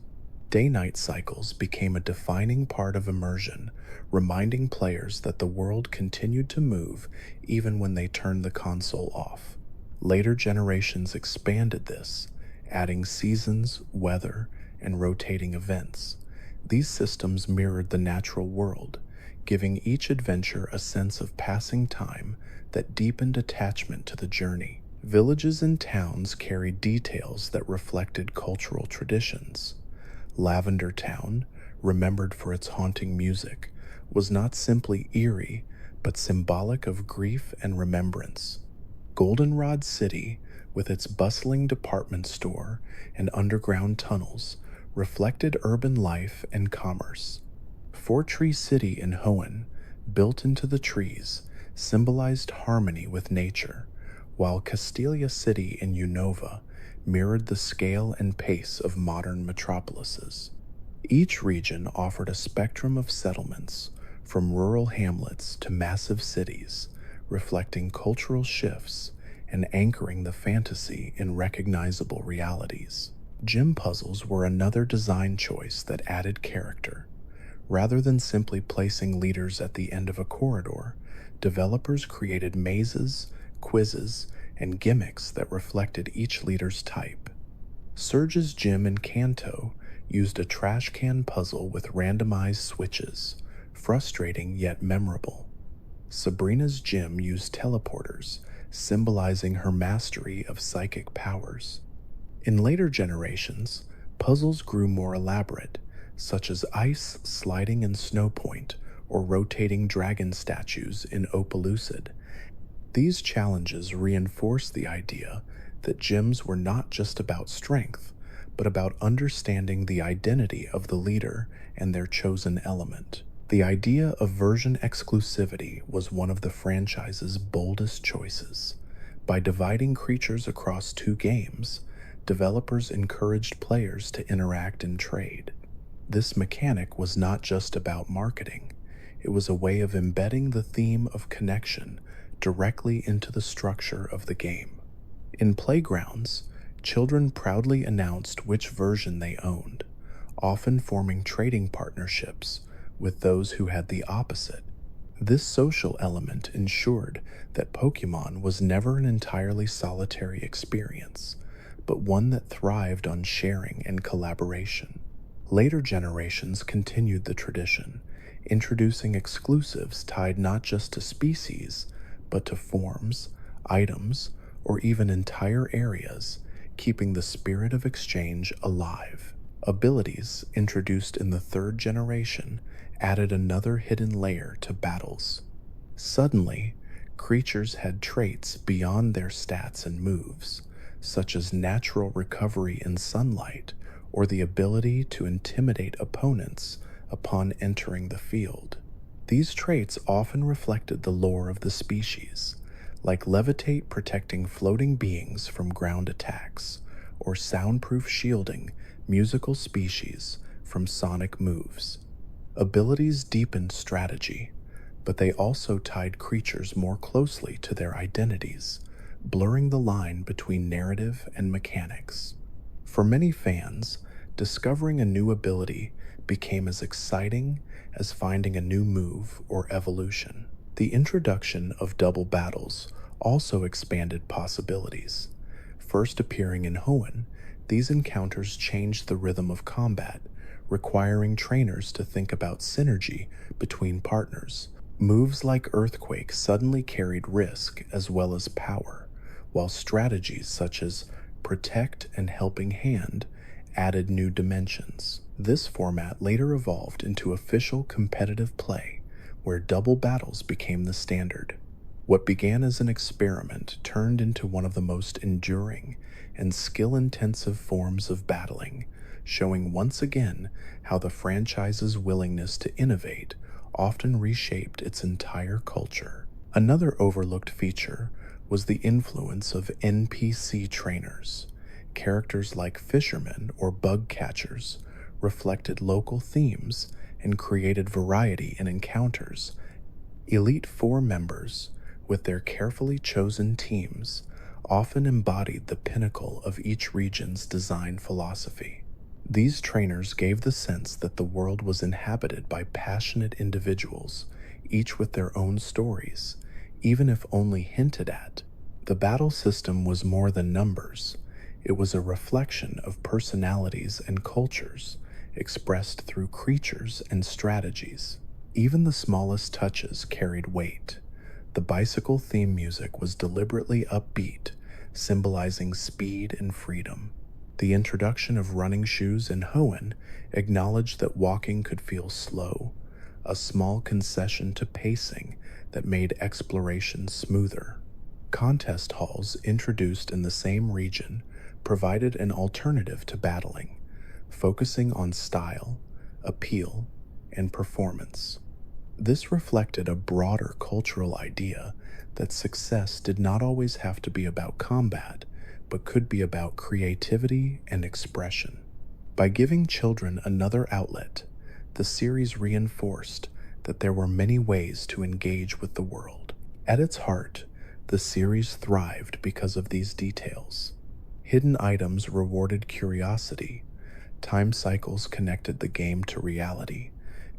Speaker 1: Day-night cycles became a defining part of immersion, reminding players that the world continued to move even when they turned the console off. Later generations expanded this, adding seasons, weather, and rotating events. These systems mirrored the natural world, giving each adventure a sense of passing time that deepened attachment to the journey. Villages and towns carried details that reflected cultural traditions. Lavender Town, remembered for its haunting music, was not simply eerie, but symbolic of grief and remembrance. Goldenrod City, with its bustling department store and underground tunnels, reflected urban life and commerce. Fortree City in Hoenn, built into the trees, symbolized harmony with nature, while Castelia City in Unova mirrored the scale and pace of modern metropolises. Each region offered a spectrum of settlements, from rural hamlets to massive cities, reflecting cultural shifts and anchoring the fantasy in recognizable realities. Gym puzzles were another design choice that added character. Rather than simply placing leaders at the end of a corridor, developers created mazes, quizzes, and gimmicks that reflected each leader's type. Surge's gym in Kanto used a trash can puzzle with randomized switches, frustrating yet memorable. Sabrina's gym used teleporters, symbolizing her mastery of psychic powers. In later generations, puzzles grew more elaborate, such as ice sliding in Snowpoint or rotating dragon statues in Opalucid. These challenges reinforced the idea that gyms were not just about strength, but about understanding the identity of the leader and their chosen element. The idea of version exclusivity was one of the franchise's boldest choices. By dividing creatures across 2 games, developers encouraged players to interact and trade. This mechanic was not just about marketing, it was a way of embedding the theme of connection directly into the structure of the game. In playgrounds, children proudly announced which version they owned, often forming trading partnerships with those who had the opposite. This social element ensured that Pokémon was never an entirely solitary experience, but one that thrived on sharing and collaboration. Later generations continued the tradition, introducing exclusives tied not just to species, but to forms, items, or even entire areas, keeping the spirit of exchange alive. Abilities introduced in the third generation added another hidden layer to battles. Suddenly, creatures had traits beyond their stats and moves, such as natural recovery in sunlight or the ability to intimidate opponents upon entering the field. These traits often reflected the lore of the species, like levitate protecting floating beings from ground attacks, or soundproof shielding musical species from sonic moves. Abilities deepened strategy, but they also tied creatures more closely to their identities, blurring the line between narrative and mechanics. For many fans, discovering a new ability became as exciting as finding a new move or evolution. The introduction of double battles also expanded possibilities. First appearing in Hoenn, these encounters changed the rhythm of combat, requiring trainers to think about synergy between partners. Moves like Earthquake suddenly carried risk as well as power, while strategies such as Protect and Helping Hand added new dimensions. This format later evolved into official competitive play, where double battles became the standard. What began as an experiment turned into one of the most enduring and skill-intensive forms of battling, showing once again how the franchise's willingness to innovate often reshaped its entire culture. Another overlooked feature was the influence of NPC trainers. Characters like fishermen or bug catchers reflected local themes and created variety in encounters. Elite Four members, with their carefully chosen teams, often embodied the pinnacle of each region's design philosophy. These trainers gave the sense that the world was inhabited by passionate individuals, each with their own stories, even if only hinted at. The battle system was more than numbers. It was a reflection of personalities and cultures, expressed through creatures and strategies. Even the smallest touches carried weight. The bicycle theme music was deliberately upbeat, symbolizing speed and freedom. The introduction of running shoes in Hoenn acknowledged that walking could feel slow, a small concession to pacing that made exploration smoother. Contest halls introduced in the same region provided an alternative to battling, focusing on style, appeal, and performance. This reflected a broader cultural idea that success did not always have to be about combat, but could be about creativity and expression. By giving children another outlet, the series reinforced that there were many ways to engage with the world. At its heart, the series thrived because of these details. Hidden items rewarded curiosity, time cycles connected the game to reality,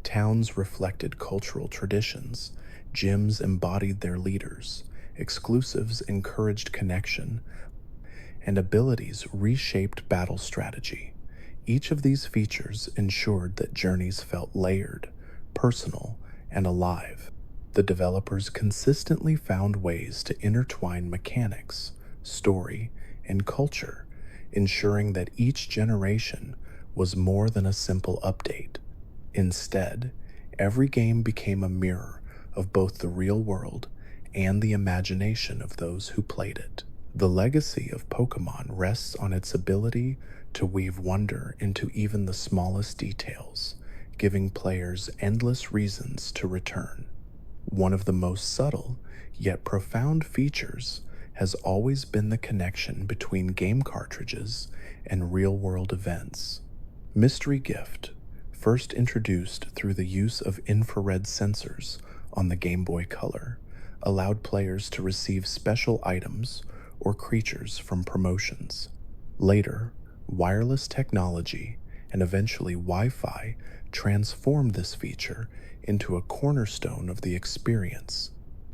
Speaker 1: towns reflected cultural traditions, gyms embodied their leaders, exclusives encouraged connection, and abilities reshaped battle strategy. Each of these features ensured that journeys felt layered, personal, and alive. The developers consistently found ways to intertwine mechanics, story, and culture, ensuring that each generation was more than a simple update. Instead, every game became a mirror of both the real world and the imagination of those who played it. The legacy of Pokémon rests on its ability to weave wonder into even the smallest details, giving players endless reasons to return. One of the most subtle, yet profound features has always been the connection between game cartridges and real-world events. Mystery Gift, first introduced through the use of infrared sensors on the Game Boy Color, allowed players to receive special items or creatures from promotions. Later, wireless technology and eventually Wi-Fi transformed this feature into a cornerstone of the experience.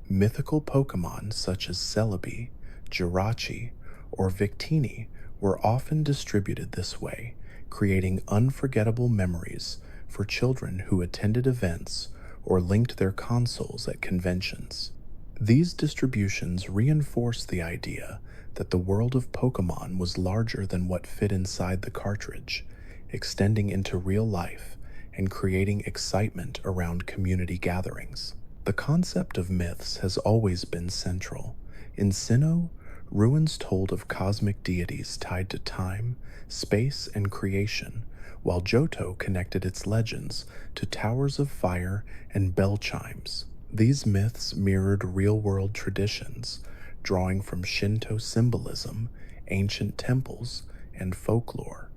Speaker 1: Mythical Pokémon such as Celebi, Jirachi, or Victini were often distributed this way, creating unforgettable memories for children who attended events or linked their consoles at conventions. These distributions reinforce the idea that the world of Pokémon was larger than what fit inside the cartridge, extending into real life and creating excitement around community gatherings. The concept of myths has always been central. In Sinnoh, ruins told of cosmic deities tied to time, space, and creation, while Johto connected its legends to towers of fire and bell chimes. These myths mirrored real-world traditions, drawing from Shinto symbolism, ancient temples, and folklore.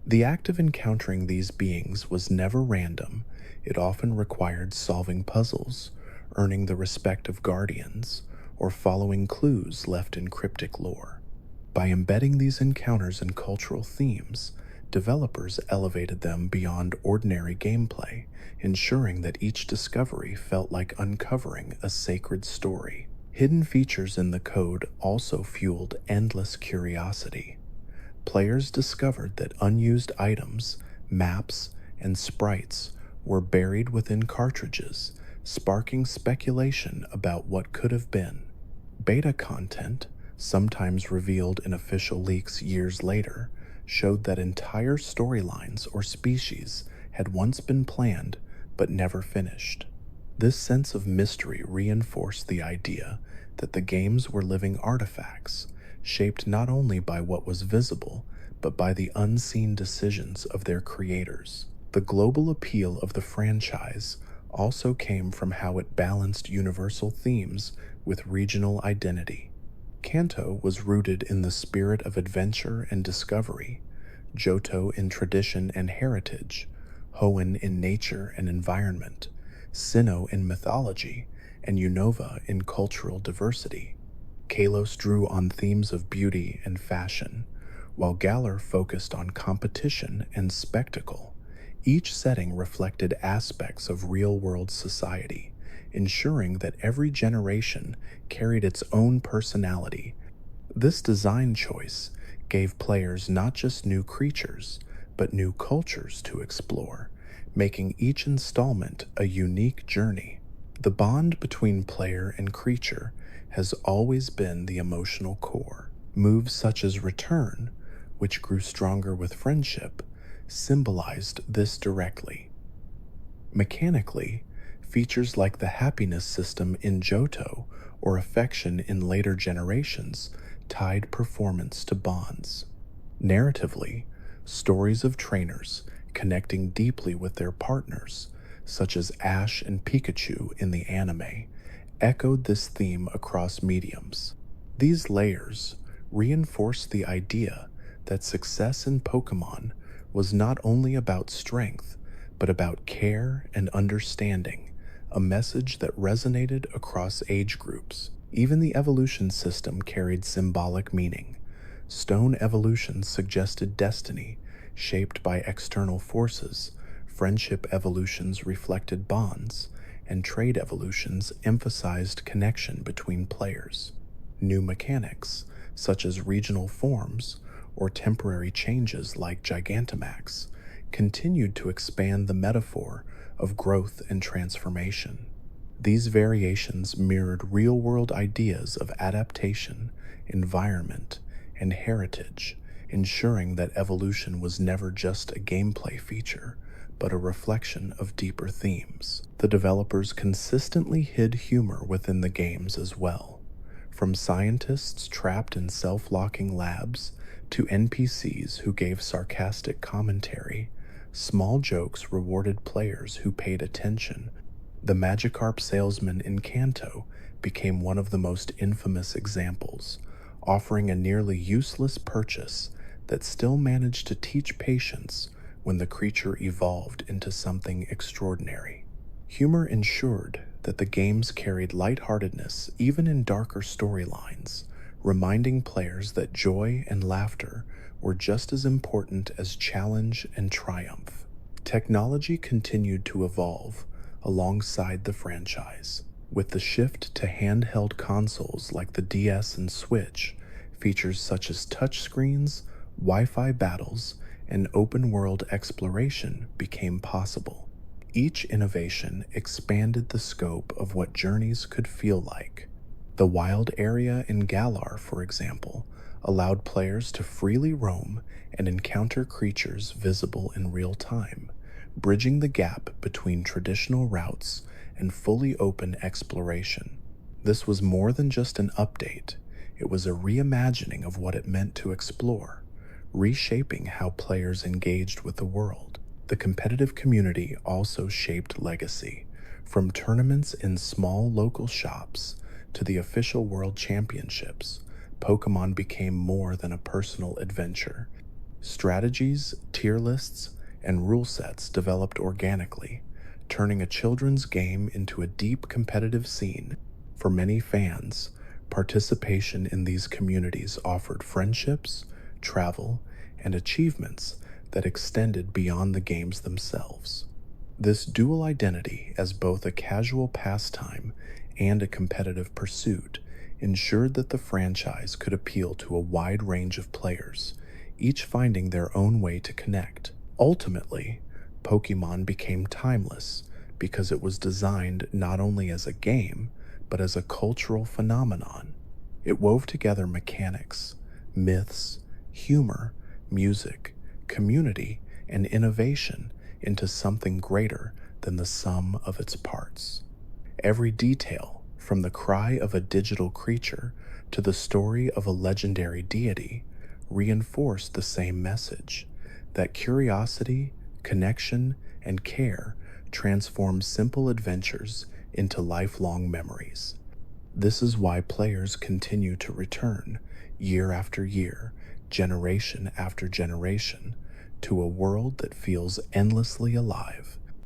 Speaker 1: The act of encountering these beings was never random. It often required solving puzzles, earning the respect of guardians, or following clues left in cryptic lore. By embedding these encounters in cultural themes, developers elevated them beyond ordinary gameplay, ensuring that each discovery felt like uncovering a sacred story. Hidden features in the code also fueled endless curiosity. Players discovered that unused items, maps, and sprites were buried within cartridges, sparking speculation about what could have been. Beta content, sometimes revealed in official leaks years later, showed that entire storylines or species had once been planned but never finished. This sense of mystery reinforced the idea that the games were living artifacts, shaped not only by what was visible, but by the unseen decisions of their creators. The global appeal of the franchise also came from how it balanced universal themes with regional identity. Kanto was rooted in the spirit of adventure and discovery, Johto in tradition and heritage, Hoenn in nature and environment, Sinnoh in mythology, and Unova in cultural diversity. Kalos drew on themes of beauty and fashion, while Galar focused on competition and spectacle. Each setting reflected aspects of real-world society, ensuring that every generation carried its own personality. This design choice gave players not just new creatures, but new cultures to explore, making each installment a unique journey. The bond between player and creature has always been the emotional core. Moves such as Return, which grew stronger with friendship, symbolized this directly. Mechanically, features like the happiness system in Johto or affection in later generations tied performance to bonds. Narratively, stories of trainers connecting deeply with their partners, such as Ash and Pikachu in the anime, echoed this theme across mediums. These layers reinforce the idea that success in Pokémon was not only about strength, but about care and understanding, a message that resonated across age groups. Even the evolution system carried symbolic meaning. Stone evolutions suggested destiny, shaped by external forces. Friendship evolutions reflected bonds, and trade evolutions emphasized connection between players. New mechanics, such as regional forms or temporary changes like Gigantamax, continued to expand the metaphor of growth and transformation. These variations mirrored real-world ideas of adaptation, environment, and heritage, ensuring that evolution was never just a gameplay feature, but a reflection of deeper themes. The developers consistently hid humor within the games as well. From scientists trapped in self-locking labs to NPCs who gave sarcastic commentary, small jokes rewarded players who paid attention. The Magikarp salesman in Kanto became one of the most infamous examples, offering a nearly useless purchase that still managed to teach patience when the creature evolved into something extraordinary. Humor ensured that the games carried lightheartedness even in darker storylines, reminding players that joy and laughter were just as important as challenge and triumph. Technology continued to evolve alongside the franchise. With the shift to handheld consoles like the DS and Switch, features such as touchscreens, Wi-Fi battles, and open-world exploration became possible. Each innovation expanded the scope of what journeys could feel like. The wild area in Galar, for example, allowed players to freely roam and encounter creatures visible in real time, bridging the gap between traditional routes and fully open exploration. This was more than just an update, it was a reimagining of what it meant to explore, reshaping how players engaged with the world. The competitive community also shaped legacy, from tournaments in small local shops to the official world championships. Pokemon became more than a personal adventure. Strategies, tier lists, and rule sets developed organically, turning a children's game into a deep competitive scene. For many fans, participation in these communities offered friendships, travel, and achievements that extended beyond the games themselves. This dual identity as both a casual pastime and a competitive pursuit ensured that the franchise could appeal to a wide range of players, each finding their own way to connect. Ultimately, Pokemon became timeless because it was designed not only as a game, but as a cultural phenomenon. It wove together mechanics, myths, humor, music, community, and innovation into something greater than the sum of its parts. Every detail, from the cry of a digital creature to the story of a legendary deity, reinforced the same message that curiosity, connection, and care transform simple adventures into lifelong memories. This is why players continue to return, year after year, generation after generation, to a world that feels endlessly alive.